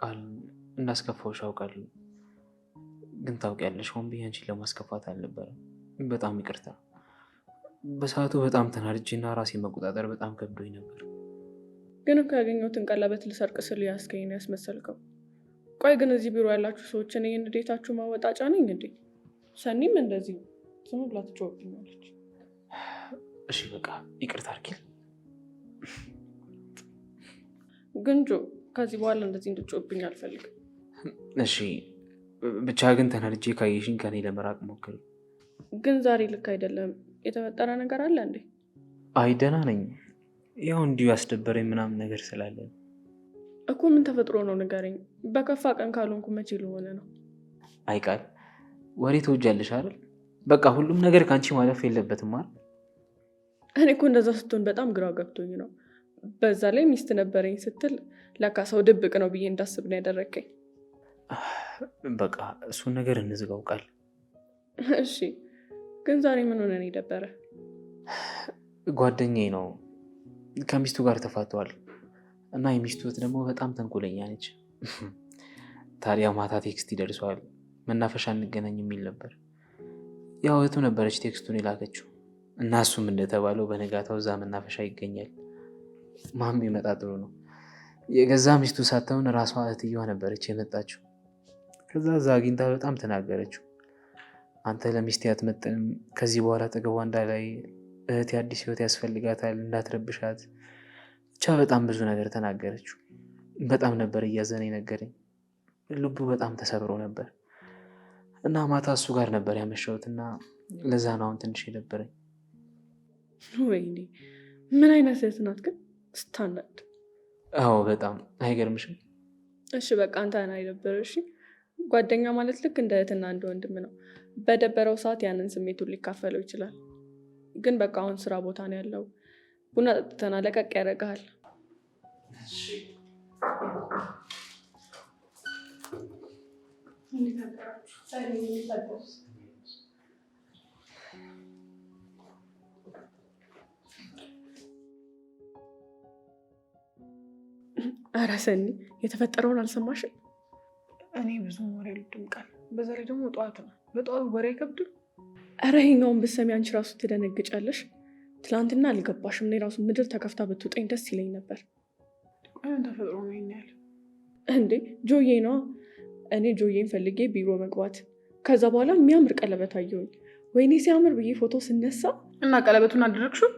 ቃል እንዳስከፋውሽ አውቃለሁ፣ ግን ታውቂያለሽ ሆን ብዬ አንቺን ለማስከፋት አልነበረም። በጣም ይቅርታ። በሰዓቱ በጣም ተናድጄና ራሴ መቆጣጠር በጣም ከብዶኝ ነበር። ግን እኮ ያገኘሁትን ቀለበት ልሰርቅ ስል ያስገኝ ነው ያስመሰልከው። ቆይ ግን እዚህ ቢሮ ያላችሁ ሰዎች እኔ እንዴታችሁ ማወጣጫ ነኝ እንዴ? ሰኒም እንደዚህ ዝም ብላ ትጮህብኛለች። እሺ በቃ ይቅርታ አድርጊል። ግን ጆ ከዚህ በኋላ እንደዚህ እንድትጮህብኝ አልፈልግም። እሺ ብቻ ግን ተናድጄ ካየሽኝ ከኔ ለመራቅ ሞክሪ። ግን ዛሬ ልክ አይደለም። የተፈጠረ ነገር አለ እንዴ? አይ ደህና ነኝ። ያው እንዲሁ ያስደበረኝ ምናምን ነገር ስላለ እኮ። ምን ተፈጥሮ ነው ንገረኝ። በከፋ ቀን ካልሆንኩ መቼ ልሆነ ነው? አይ ቃል ወሬ ተወጃለሽ አይደል? በቃ ሁሉም ነገር ከአንቺ ማለፍ የለበትም አይደል? እኔ እኮ እንደዛ ስትሆን በጣም ግራ ገብቶኝ ነው። በዛ ላይ ሚስት ነበረኝ ስትል ለካ ሰው ድብቅ ነው ብዬ እንዳስብ ነው ያደረገኝ። በቃ እሱን ነገር እንዝጋው ቃል። እሺ ግን ዛሬ ምን ሆነ ነው የደበረ? ጓደኛዬ ነው ከሚስቱ ጋር ተፋተዋል እና የሚስቱ እህት ደግሞ በጣም ተንኮለኛ ነች። ታዲያ ማታ ቴክስት ይደርሰዋል መናፈሻ እንገናኝ የሚል ነበር። ያው እህቱ ነበረች ቴክስቱን የላከችው እና እሱም እንደተባለው በነጋታው እዛ መናፈሻ ይገኛል። ማም ቢመጣ ጥሩ ነው። የገዛ ሚስቱ ሳትሆን ራሷ እህትየዋ ነበረች የመጣችው። ከዛ እዛ አግኝታ በጣም ተናገረችው። አንተ ለሚስቴ አትመጥንም፣ ከዚህ በኋላ አጠገቧ እንዳላይ፣ እህቴ አዲስ ህይወት ያስፈልጋታል፣ እንዳትረብሻት፣ ብቻ በጣም ብዙ ነገር ተናገረችው። በጣም ነበር እያዘነ ነገረኝ። ልቡ በጣም ተሰብሮ ነበር እና ማታ እሱ ጋር ነበር ያመሻሁት እና ለዛ ነው አሁን ትንሽ የደበረኝ። ወይኔ ምን አይነት እህት ናት ግን ስታናድ። አዎ በጣም አይገርምሽም? እሺ በቃ አንተ አይደበረሽ። ጓደኛ ማለት ልክ እንደ እህትና እንደ ወንድም ነው። በደበረው ሰዓት ያንን ስሜቱን ሊካፈለው ይችላል። ግን በቃ አሁን ስራ ቦታ ነው ያለው። ቡና ጠጥተና ለቀቅ ያደርግሃል። ኧረ ሰኒ የተፈጠረውን አልሰማሽም? እኔ ብዙ ወሬ አልወድም ቃል። በዛ ላይ ደግሞ ጠዋት ነው። በጠዋት ወሬ አይከብድም? ኧረ ይኸኛውን ብትሰሚ አንቺ ራሱ ትደነግጫለሽ። ትላንትና አልገባሽም። እኔ ራሱ ምድር ተከፍታ ብትውጠኝ ደስ ይለኝ ነበር። ምን ተፈጥሮ ነው ይናል እንዴ? ጆዬ ነዋ። እኔ ጆዬን ፈልጌ ቢሮ መግባት፣ ከዛ በኋላ የሚያምር ቀለበት አየሁኝ። ወይኔ ሲያምር ብዬ ፎቶ ስነሳ እና ቀለበቱን አደረግሽው?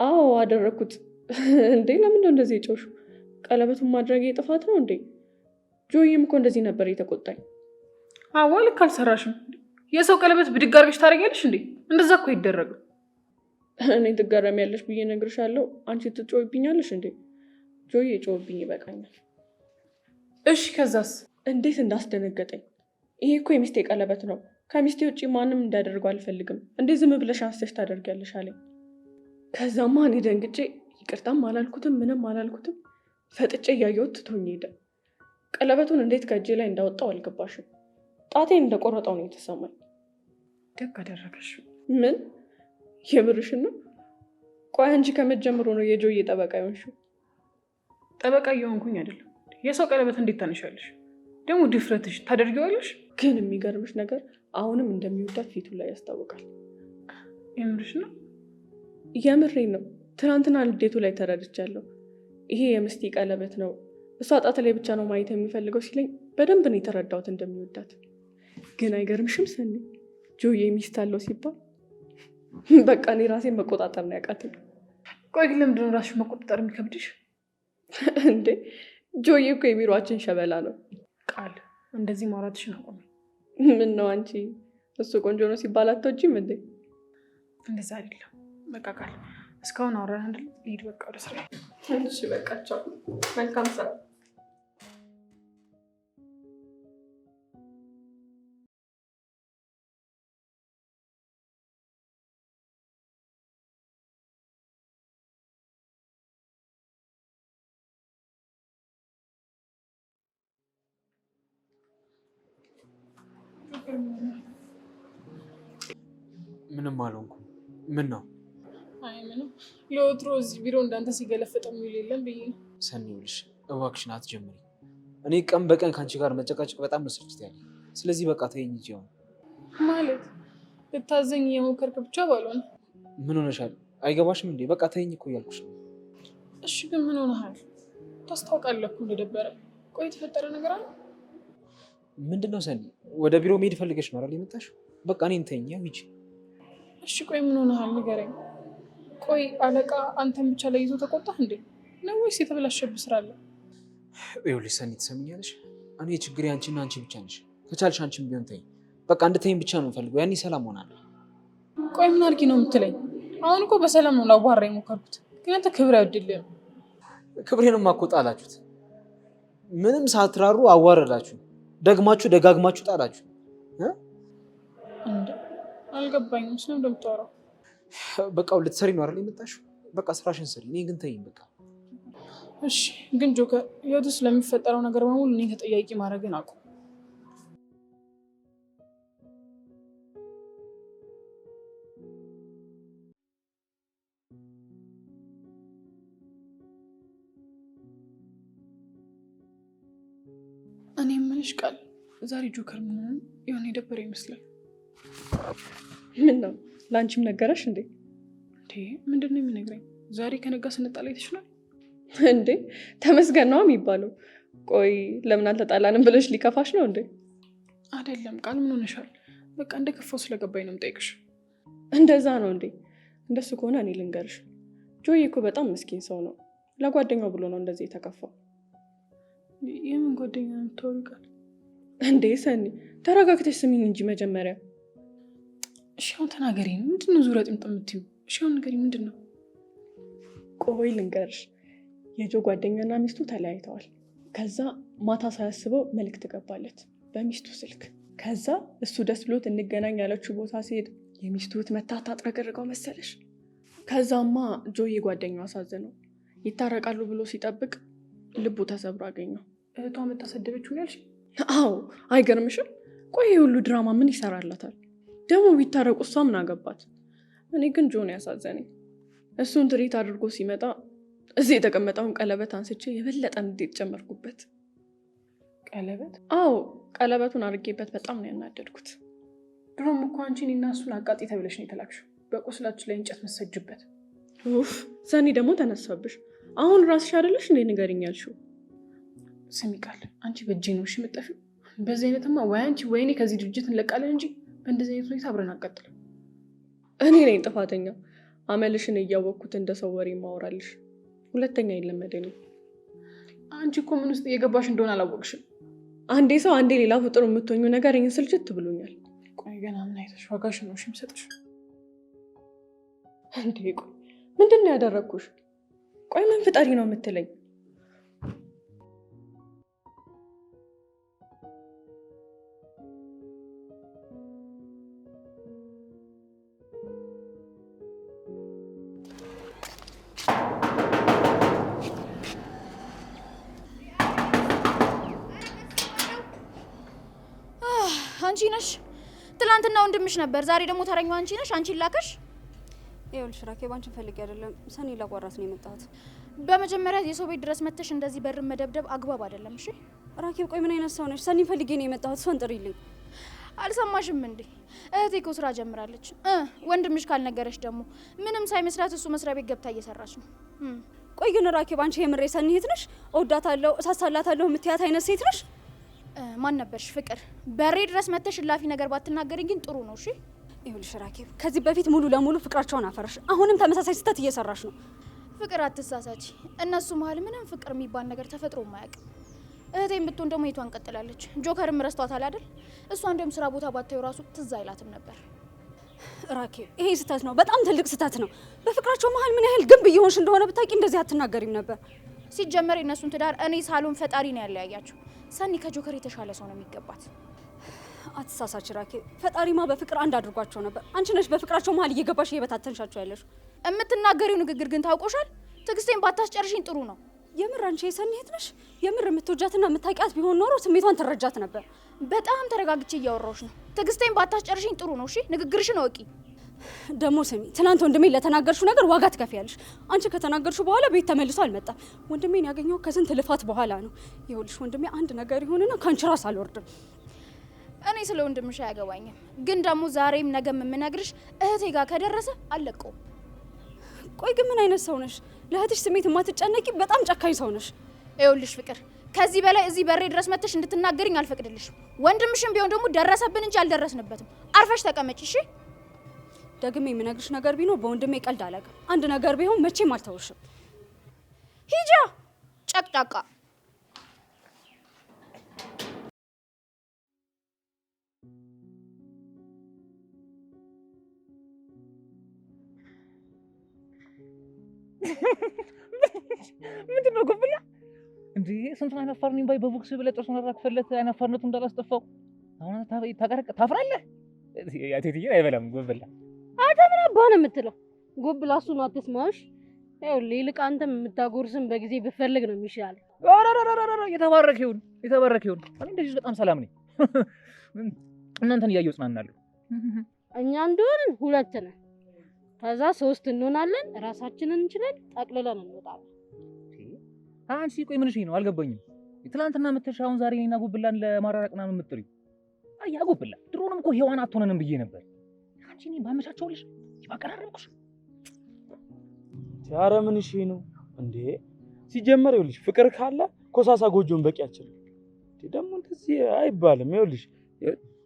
አዎ አደረግኩት። እንዴ ለምንድነው እንደዚህ የጮሹ? ቀለበቱን ማድረግ ጥፋት ነው እንዴ? ጆዬም እኮ እንደዚህ ነበር የተቆጣኝ። አዎ ልክ አልሰራሽም። የሰው ቀለበት ብድግ አድርገሽ ታደርጊያለሽ እንዴ? እንደዛ እኮ አይደረግም። እኔ ትገረሚያለሽ ብዬ እነግርሻለሁ፣ አንቺ ትጮይብኛለሽ እንዴ? ጆዬ ጮህብኝ ይበቃኛል። እሺ ከዛስ? እንዴት እንዳስደነገጠኝ። ይሄ እኮ የሚስቴ ቀለበት ነው። ከሚስቴ ውጭ ማንም እንዳደርገው አልፈልግም። እንዴት ዝም ብለሽ አንስተሽ ታደርጊያለሽ አለኝ። ከዛማ እኔ ደንግጬ ይቅርታም አላልኩትም ምንም አላልኩትም። ፈጥጬ እያየሁት ትቶኝ ሄደ። ቀለበቱን እንዴት ከእጄ ላይ እንዳወጣው አልገባሽም። ጣቴን እንደቆረጠው ነው የተሰማኝ። ደግ አደረገሽ። ምን የምርሽን ነው? ቆይ አንቺ ከመጀመሩ ነው የጆዬ ጠበቃ ይሆንሽው? ጠበቃ እየሆንኩኝ አይደለም። የሰው ቀለበት እንዴት ታነሻለሽ? ደግሞ ድፍረትሽ ታደርጊዋለሽ። ግን የሚገርምሽ ነገር አሁንም እንደሚወዳት ፊቱ ላይ ያስታውቃል። የምርሽ ነው? የምሬን ነው። ትናንትና ልዴቱ ላይ ተረድቻለሁ። ይሄ የምስቲ ቀለበት ነው፣ እሷ ጣት ላይ ብቻ ነው ማየት የሚፈልገው ሲለኝ በደንብ ነው የተረዳሁት እንደሚወዳት። ግን አይገርምሽም ሰኒ? ጆዬ ሚስት አለው ሲባል በቃ እኔ ራሴን መቆጣጠር ነው ያቃተኝ። ቆይ ግን ለምንድን ነው ራስሽ መቆጣጠር የሚከብድሽ? እንዴ ጆዬ እኮ የቢሮአችን ሸበላ ነው። ቃል እንደዚህ ማውራትሽን አቆሚ። ምን ነው አንቺ እሱ ቆንጆ ነው ሲባል አትወጂም እንዴ? እንደዛ አይደለም። በቃ ቃል እስካሁን አወራን አይደል? ልሂድ በቃ ወደ ስራ። እሺ በቃ ቻው። መልካም ስራ። ምንም አልሆንኩም። ምን ነው? አይ ምንም። ለወትሮ እዚህ ቢሮ እንዳንተ ሲገለፈጠ የሚውል የለም ብዬ ነው። ሰኒ ይኸውልሽ እባክሽን አትጀምሪ። እኔ ቀን በቀን ከአንቺ ጋር መጨቃጨቅ በጣም መስርችት ያለ። ስለዚህ በቃ ተይኝ እንጂ አሁን። ማለት ልታዘኝ የሞከርክ ብቻ ባልሆነ። ምን ሆነሻል? አይገባሽም እንዴ? በቃ ተይኝ እኮ እያልኩሽ ነው። እሺ ግን ምን ሆነሃል? ታስታውቃለህ እኮ እንደደበረ። ቆይ የተፈጠረ ነገር አለ? ምንድነው ሰኒ? ወደ ቢሮ መሄድ ፈልገሽ ነው አይደል የመጣሽው? በቃ እኔን ተይኝ ሂጂ። እሺ ቆይ ምን ሆነሃል? ንገረኝ። ቆይ አለቃ አንተን ብቻ ለይዞ ተቆጣህ እንዴ? ነው ወይስ የተበላሸብህ ስራ አለ? ይኸውልሽ ሰኒ ትሰሚኛለሽ? እኔ ችግሬ አንቺና አንቺ ብቻ ነሽ። ከቻልሽ አንቺም ቢሆን ተይኝ። በቃ እንድትይኝ ብቻ ነው የምፈልገው። ያኔ ሰላም ሆናለሁ። ቆይ ምን አድርጊ ነው የምትለኝ? አሁን እኮ በሰላም ነው ላዋራ የሞከርኩት፣ ግን አንተ ክብር አይወድልህም። ክብሬንም እኮ ጣላችሁት። ምንም ሳትራሩ አዋረዳችሁ። ደግማችሁ ደጋግማችሁ ጣላችሁ። እንዴ አልገባኝም። ስለምን እንደምታወራው? በቃ ልትሰሪ ነው አይደል የመጣሽው? በቃ ስራሽን ስሪ። እኔ ግን ተይኝ በቃ። እሺ ግን ጆከር፣ ህይወት ውስጥ ለሚፈጠረው ነገር በሙሉ እኔ ተጠያቂ ማድረግን አቁም። እኔ የምልሽ ቃል፣ ዛሬ ጆከር ምን የሆነ የደበረ ይመስላል። ምን ነው ለአንቺም ነገረሽ እንዴ? ምንድን ነው የሚነግረኝ? ዛሬ ከነጋ ስንጣላ ይተሽናል እንዴ? ተመስገን ነው የሚባለው። ቆይ ለምን አልተጣላንም ብለሽ ሊከፋሽ ነው እንዴ? አይደለም ቃል፣ ምን ሆነሻል? በቃ እንደ ከፋው ስለገባኝ ነው የምጠይቅሽ። እንደዛ ነው እንዴ? እንደሱ ከሆነ እኔ ልንገርሽ፣ ጆዬ እኮ በጣም ምስኪን ሰው ነው። ለጓደኛው ብሎ ነው እንደዚህ የተከፋው። የምን ጓደኛ ነው የምታወሪው ቃል? እንዴ ሰኒ ተረጋግተሽ ስሚኝ እንጂ መጀመሪያ። እሺ አሁን ተናገሪ። ምንድነው ዙሪያ ጥምጥም የምትይው? እሺ አሁን ንገሪ፣ ምንድን ነው? ቆይ ልንገርሽ፣ የጆ ጓደኛና ሚስቱ ተለያይተዋል። ከዛ ማታ ሳያስበው መልዕክት ገባለት በሚስቱ ስልክ። ከዛ እሱ ደስ ብሎት እንገናኝ ያለችው ቦታ ሲሄድ የሚስቱ እህት መታ ታጥረገርገው መሰለሽ። ከዛማ ጆዬ ጓደኛው አሳዘነው። ይታረቃሉ ብሎ ሲጠብቅ ልቡ ተሰብሮ አገኘው። እህቷ መታሰደበችው ያልሽ? አዎ አይገርምሽም? ቆይ ሁሉ ድራማ ምን ይሰራላታል? ደግሞ ቢታረቁ እሷ ምን አገባት? እኔ ግን ጆን ያሳዘነኝ። እሱን ትሪት አድርጎ ሲመጣ እዚህ የተቀመጠውን ቀለበት አንስቼ የበለጠ እንዴት ጨመርኩበት። ቀለበት? አዎ ቀለበቱን አድርጌበት በጣም ነው ያናደድኩት። ድሮም እኮ አንቺን እና እሱን አቃጤ ተብለሽ ነው የተላክሽው። በቁስላችን ላይ እንጨት መሰጅበት። ኡፍ ሰኒ ደግሞ ተነሳብሽ። አሁን ራስሽ አይደለሽ እንዴ ንገሪኝ ያልሽው? ስሚ ቃል፣ አንቺ በእጄ ነው እሺ የምጠፊው። በዚህ አይነትማ ወይ አንቺ ወይ እኔ ከዚህ ድርጅት እንለቃለን እንጂ በእንደዚህ አይነት ሁኔታ አብረን አቃጥልም። እኔ ነኝ ጥፋተኛ። አመልሽን እያወቅኩት እንደ ሰው ወሬ ማወራልሽ። ሁለተኛ የለመደኝ። አንቺ እኮ ምን ውስጥ እየገባሽ እንደሆነ አላወቅሽም። አንዴ ሰው አንዴ ሌላ ፍጡር የምትሆኙ ነገር ይህን ስልችት ብሎኛል። ቆይ ገና ምን አይተሽ ዋጋሽ ነው እሺ የምሰጥሽ? እንዴ ቆይ ምንድን ነው ያደረግኩሽ? ቆይ ምን ፍጠሪ ነው የምትለኝ? አንቺ ነሽ? ትላንትና ወንድምሽ ነበር፣ ዛሬ ደግሞ ተረኛው አንቺ ነሽ። አንቺን ላከሽ? ይኸውልሽ ራኬብ፣ አንቺን ፈልጌ አይደለም ሰኒ ላጓራት ነው የመጣሁት። በመጀመሪያ የሰው ቤት ድረስ መተሽ እንደዚህ በር መደብደብ አግባብ አይደለም። እሺ ራኬብ፣ ቆይ ምን አይነት ሰው ነሽ? ሰኒ ፈልጌ ነው የመጣሁት። እሷን ጥሪልኝ። አልሰማሽም እንዴ? እህቴ እኮ ስራ ጀምራለች። ወንድምሽ ካልነገረሽ ደግሞ ምንም ሳይመስላት እሱ መስሪያ ቤት ገብታ እየሰራች ነው። ቆይ ግን ራኬብ፣ አንቺ የምሬ ሰኒ እህት ነሽ? እወዳታለሁ፣ እሳሳላታለሁ የምትያት አይነት ሴት ነሽ? ማን ነበርሽ? ፍቅር? በሬ ድረስ መተሽ እላፊ ነገር ባትናገሪኝ ግን ጥሩ ነው። እሺ ይኸውልሽ ራኬብ፣ ከዚህ በፊት ሙሉ ለሙሉ ፍቅራቸውን አፈረሽ። አሁንም ተመሳሳይ ስህተት እየሰራሽ ነው። ፍቅር አትሳሳች። እነሱ መሀል ምንም ፍቅር የሚባል ነገር ተፈጥሮ ማያውቅ። እህቴም ብትሆን ደግሞ የቷን ቀጥላለች። ጆከርም ረስቷታል አይደል? እሷ እንደውም ስራ ቦታ ባታዩ ራሱ ትዝ አይላትም ነበር። ራኬብ፣ ይሄ ስህተት ነው፣ በጣም ትልቅ ስህተት ነው። በፍቅራቸው መሀል ምን ያህል ግንብ እየሆንሽ እንደሆነ ብታውቂ እንደዚህ አትናገሪም ነበር። ሲጀመር የእነሱን ትዳር እኔ ሳሎን ፈጣሪ ነው ያለያያቸው። ሰኒ ከጆከር የተሻለ ሰው ነው የሚገባት። አትሳሳች ራኬብ፣ ፈጣሪማ በፍቅር አንድ አድርጓቸው ነበር። አንቺ ነሽ በፍቅራቸው መሀል እየገባሽ እየበታተንሻቸው ያለሽ። የምትናገሪው ንግግር ግን ታውቆሻል። ትዕግስቴን ባታስጨርሽኝ ጥሩ ነው። የምር አንቺ የሰኒ እህት ነሽ? የምር የምትወጃትና የምታውቂያት ቢሆን ኖሮ ስሜቷን ትረጃት ነበር። በጣም ተረጋግቼ እያወራሁሽ ነው። ትዕግስቴን ባታስጨርሽኝ ጥሩ ነው። እሺ ንግግርሽን እወቂ። ደግሞ ስሚ፣ ትናንት ወንድሜ ለተናገርሽው ነገር ዋጋ ትከፍያለሽ። አንቺ ከተናገርሽው በኋላ ቤት ተመልሶ አልመጣም። ወንድሜን ያገኘው ከስንት ልፋት በኋላ ነው። ይኸውልሽ ወንድሜ አንድ ነገር ይሆንና ካንቺ ራስ አልወርድም። እኔ ስለ ወንድምሽ አያገባኝም፣ ግን ደግሞ ዛሬም ነገም የምነግርሽ እህቴ ጋር ከደረሰ አልለቀውም። ቆይ ግን ምን አይነት ሰው ነሽ? ለእህትሽ ስሜት የማትጨነቂ በጣም ጨካኝ ሰው ነሽ። ይኸውልሽ ፍቅር፣ ከዚህ በላይ እዚህ በሬ ድረስ መጥተሽ እንድትናገርኝ አልፈቅድልሽም። ወንድምሽም ቢሆን ደግሞ ደረሰብን እንጂ አልደረስንበትም። አርፈሽ ተቀመጪ እሺ? ደግሜ የምነግርሽ ነገር ቢኖር በወንድሜ ቀልድ አላውቅም። አንድ ነገር ቢሆን መቼም አልተውሽም። ሂጃ ጨቅጫቃ። ምንድን ነው ጉብላ እንዴ? ስንቱን አይናፋር ነኝ ባይ በቦክስ ብለህ ጥርሱን አራክፈለት አይናፋርነቱ እንዳላስጠፋው አሁን ታፍራለህ? ያቴትዬ አይበላም ጉብላ። አንተ ምን አባ ነው የምትለው? ጉብላ እሱን አትስማሽ። ይኸውልህ ይልቅ አንተም የምታጎርስም በጊዜ ብፈልግ ነው የሚሻለው። የተባረክ ይሁን። እኔ እንደዚህ በጣም ሰላም ነኝ። እናንተን እያየሁ እጽናናለሁ። እኛ እንደሆንን 2 ነን፣ ከዛ 3 እንሆናለን። ራሳችንን እንችለን ጠቅልለን እንወጣለን። አንቺ ቆይ ምንሽ ነው አልገባኝም። ትናንትና መተሽ አሁን ዛሬ እኔና ጉብላን ለማራራቅ ምናምን የምትጥሪው? ያ ጉብላ ድሮንም እኮ ሔዋን አትሆነንም ብዬ ነበር። አንቺ እኔን ባመቻቸውልሽ ይባቀራረብኩሽ። ኧረ ምንሽ ነው እንዴ? ሲጀመር ይኸውልሽ ፍቅር ካለ ኮሳሳ ጎጆን በቂ አችልም። ደግሞ እንደዚህ አይባልም። ይኸውልሽ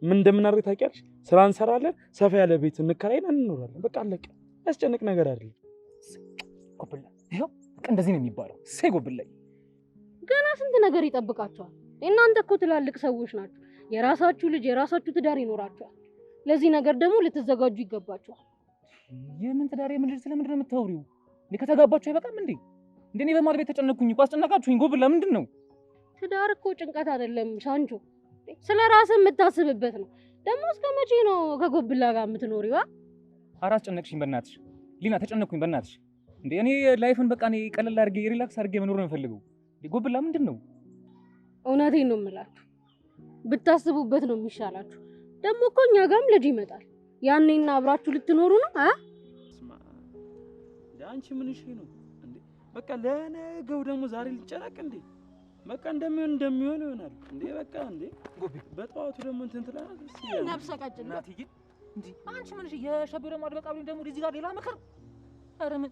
ምን እንደምናደርግ ታውቂያለሽ? ስራ እንሰራለን፣ ሰፋ ያለ ቤት እንከራይና እንኖራለን። በቃ አለቀ። ያስጨንቅ ነገር አይደለም። ጉብላ ይኸው በቃ እንደዚህ ነው የሚባለው። ሰይ ጉብላ ገና ስንት ነገር ይጠብቃቸዋል። እናንተ እኮ ትላልቅ ሰዎች ናችሁ። የራሳችሁ ልጅ የራሳችሁ ትዳር ይኖራችኋል። ለዚህ ነገር ደግሞ ልትዘጋጁ ይገባችኋል። የምን ትዳር የምን ልጅ ስለምንድን ነው የምታወሪው? እንዴ ከተጋባችሁ አይበቃም እንዴ? እንደኔ በማል ቤት ተጨነቅኩኝ እኮ አስጨነቃችሁኝ። ጉብላ ምንድን ነው? ትዳር እኮ ጭንቀት አይደለም ሻንቾ፣ ስለ ራስህ የምታስብበት ነው። ደግሞ እስከ መቼ ነው ከጉብላ ጋር የምትኖሪው? አራስ ጨነቅሽኝ በእናትሽ ሊና፣ ተጨነቅኩኝ በእናትሽ። እንዴ እኔ ላይፍን በቃ እኔ ቀለል አድርጌ ሪላክስ አድርጌ መኖር ነው የምፈልገው። ጉብላ ምንድን ነው? እውነቴን ነው የምላችሁ፣ ብታስቡበት ነው የሚሻላችሁ። ደግሞ እኮ እኛ ጋርም ልጅ ይመጣል። ያኔና አብራችሁ ልትኖሩ ነው። አንቺ ምንሽ ነው እንዴ? በቃ ለነገው ደግሞ ዛሬ ልጨነቅ እንዴ? በቃ እንደሚሆን ይሆናል እንዴ? በቃ እንዴ በጠዋቱ ደግሞ እንትን ትላለች ነፍሰ ቀጭን እናትዬ። እንዴ አንቺ ምንሽ የሸበረ ማድበቃ ብለኝ ደግሞ እዚህ ጋር ሌላ ምክር? ኧረ ምን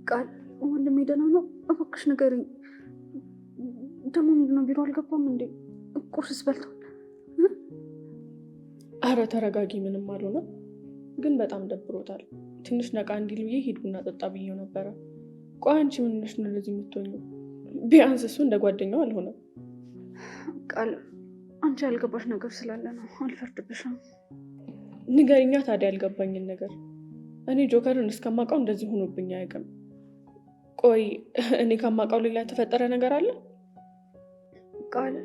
ቃል ወንድሜ ደህና ነው? እባክሽ ንገሪኝ። ደግሞ ምንድን ነው ቢሮ አልገባም እንዴ? ቁርስስ በልቷል? አረ ተረጋጊ፣ ምንም አልሆነም፣ ግን በጣም ደብሮታል። ትንሽ ነቃ እንዲል ብዬ ሂድ ቡና ጠጣ ብዬው ነበረ። ቆይ አንቺ ምን ነሽ ነው እንደዚህ የምትሆኚው? ቢያንስ እሱ እንደ ጓደኛው አልሆነም። ቃል አንቺ ያልገባሽ ነገር ስላለ ነው፣ አልፈርድብሽም። ንገሪኛ ታዲያ ያልገባኝን ነገር። እኔ ጆከርን እስከማውቀው እንደዚህ ሆኖብኝ አያውቅም። ቆይ እኔ ከማውቀው ሌላ የተፈጠረ ነገር አለ? ቃል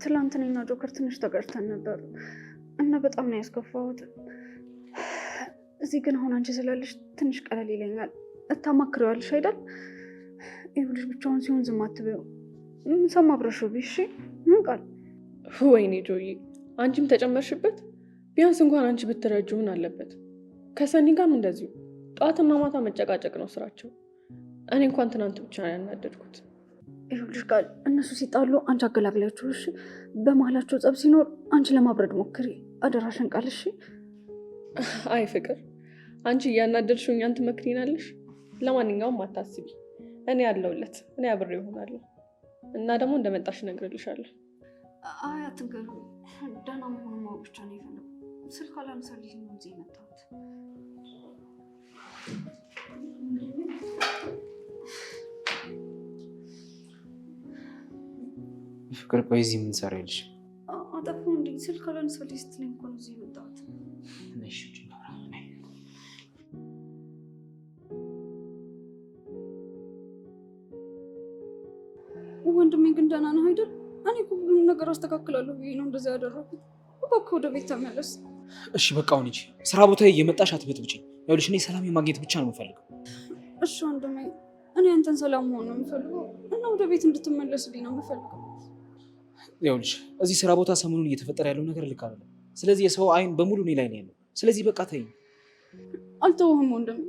ትላንት እኔና ጆከር ትንሽ ተጋጭተን ነበር እና በጣም ነው ያስከፋሁት። እዚህ ግን አሁን አንቺ ስላለሽ ትንሽ ቀለል ይለኛል። እታማክሪዋለሽ አይደል? ይኸውልሽ ብቻውን ሲሆን ዝም አትበይው። ሰማ አብረሽው ቢሽ ቃል። ወይኔ ጆዬ፣ አንቺም ተጨመርሽበት። ቢያንስ እንኳን አንቺ ብትረጁ ምን አለበት? ከሰኒ ጋርም እንደዚሁ ጠዋትና ማታ መጨቃጨቅ ነው ስራቸው። እኔ እንኳን ትናንት ብቻ ነው ያናደድኩት። ይኸውልሽ ቃል፣ እነሱ ሲጣሉ አንቺ አገላግላችሁ እሺ። በመሀላቸው ጸብ ሲኖር አንቺ ለማብረድ ሞክሪ፣ አደራሽን ቃል እሺ። አይ ፍቅር፣ አንቺ እያናደድሽው እኛን ትመክሪናለሽ። ለማንኛውም አታስቢ፣ እኔ ያለሁለት፣ እኔ አብሬ እሆናለሁ እና ደግሞ እንደመጣሽ እነግርልሻለሁ። አይ አትንገሩ፣ ደህና መሆኑን ማወቅ ብቻ ነው የፈለጉት። ስልክ አላነሳልኝ ነው እዚህ የመጣሁት። ፍቅር ቆይ እዚህ ምን ትሰሪያለሽ? አጠፋሁ እንዴ? ስልክ አላነሳልኝ ስትለኝ እኮ ነው እዚህ የመጣሁት። ወንድሜ ግን ደህና ነው አይደል? እኔ እኮ ሁሉንም ነገር አስተካክላለሁ ብዬ ነው እንደዚያ ያደረኩት። እባክህ ወደ ቤት ተመለስ። እሺ በቃ አሁን ሂጂ። ስራ ቦታ እየመጣሽ አትበጥብጪኝ። ይኸውልሽ እኔ ሰላም የማግኘት ብቻ ነው የምፈልገው። እሺ ወንድሜ፣ እኔ አንተን ሰላም መሆን ነው የምፈልገው እና ወደ ቤት እንድትመለስልኝ ነው የምፈልገው። ይኸውልሽ እዚህ ስራ ቦታ ሰሞኑን እየተፈጠረ ያለው ነገር ልክ አይደለም። ስለዚህ የሰው አይን በሙሉ እኔ ላይ ነው ያለው። ስለዚህ በቃ ተይኝ። አልተውህም ወንድሜ፣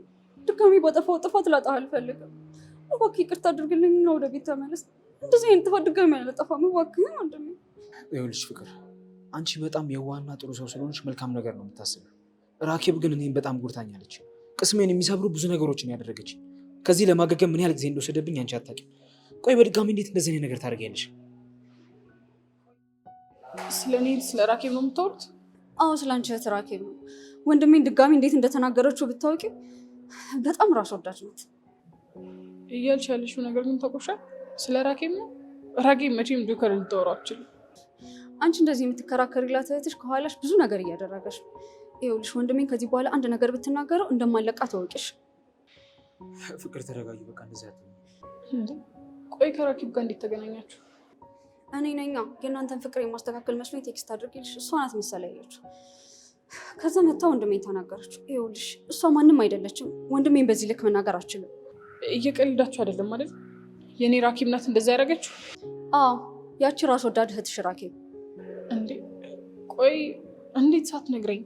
ድጋሚ ባጠፋው ጥፋት ላጣህ አልፈልግም። እባክህ ይቅርታ አድርግልኝና ወደ ቤት ተመለስ። እንደዚህ አይነት ጥፋት ድጋሚ አላጠፋም እባክህን ወንድሜ። ይኸውልሽ ፍቅር፣ አንቺ በጣም የዋህና ጥሩ ሰው ስለሆንሽ መልካም ነገር ነው የምታስበው። ራኬብ ግን እኔን በጣም ጎድታኛለች። ቅስሜን የሚሰብሩ ብዙ ነገሮችን ያደረገች። ከዚህ ለማገገም ምን ያህል ጊዜ እንደወሰደብኝ አንቺ አታውቂም። ቆይ በድጋሚ እንዴት እንደዚህ አይነት ነገር ታደርጊያለሽ? ስለ እኔ ስለ ራኬብ ነው የምታወሩት? አዎ ስለ አንቺ እህት ራኬብ ነው። ወንድሜን ድጋሚ እንዴት እንደተናገረችው ብታውቂ። በጣም ራስ ወዳድ ናት እያልሽ ያለሽው ነገር ግን ተቆሻል። ስለ ራኬብ ነው? ራኬብ መቼም ጆከር ልታወራው አትችልም። አንቺ እንደዚህ የምትከራከሪላት እህትሽ ከኋላሽ ብዙ ነገር እያደረገች ነው። ይኸውልሽ ወንድሜን ከዚህ በኋላ አንድ ነገር ብትናገረው እንደማለቃ ታወቂሽ። ፍቅር ተረጋጊ፣ በቃ እንደዚህ እንዴ ቆይ ከራኬብ ጋር እንዴት ተገናኛችሁ? እኔ ነኛ የእናንተን ፍቅር የማስተካከል መስሎኝ ቴክስት አድርጌልሽ እሷ ናት መሰለ ያለችው። ከዛ መታ ወንድሜን ተናገረችው። ይኸውልሽ እሷ ማንም አይደለችም። ወንድሜን በዚህ ልክ መናገር አችልም። እየቀልዳችሁ አይደለም ማለት? የኔ ራኬብ ናት እንደዛ ያደረገችው? አዎ ያቺ ራስ ወዳድ እህትሽ ራኬብ። እንዴ ቆይ እንዴት ሳትነግረኝ?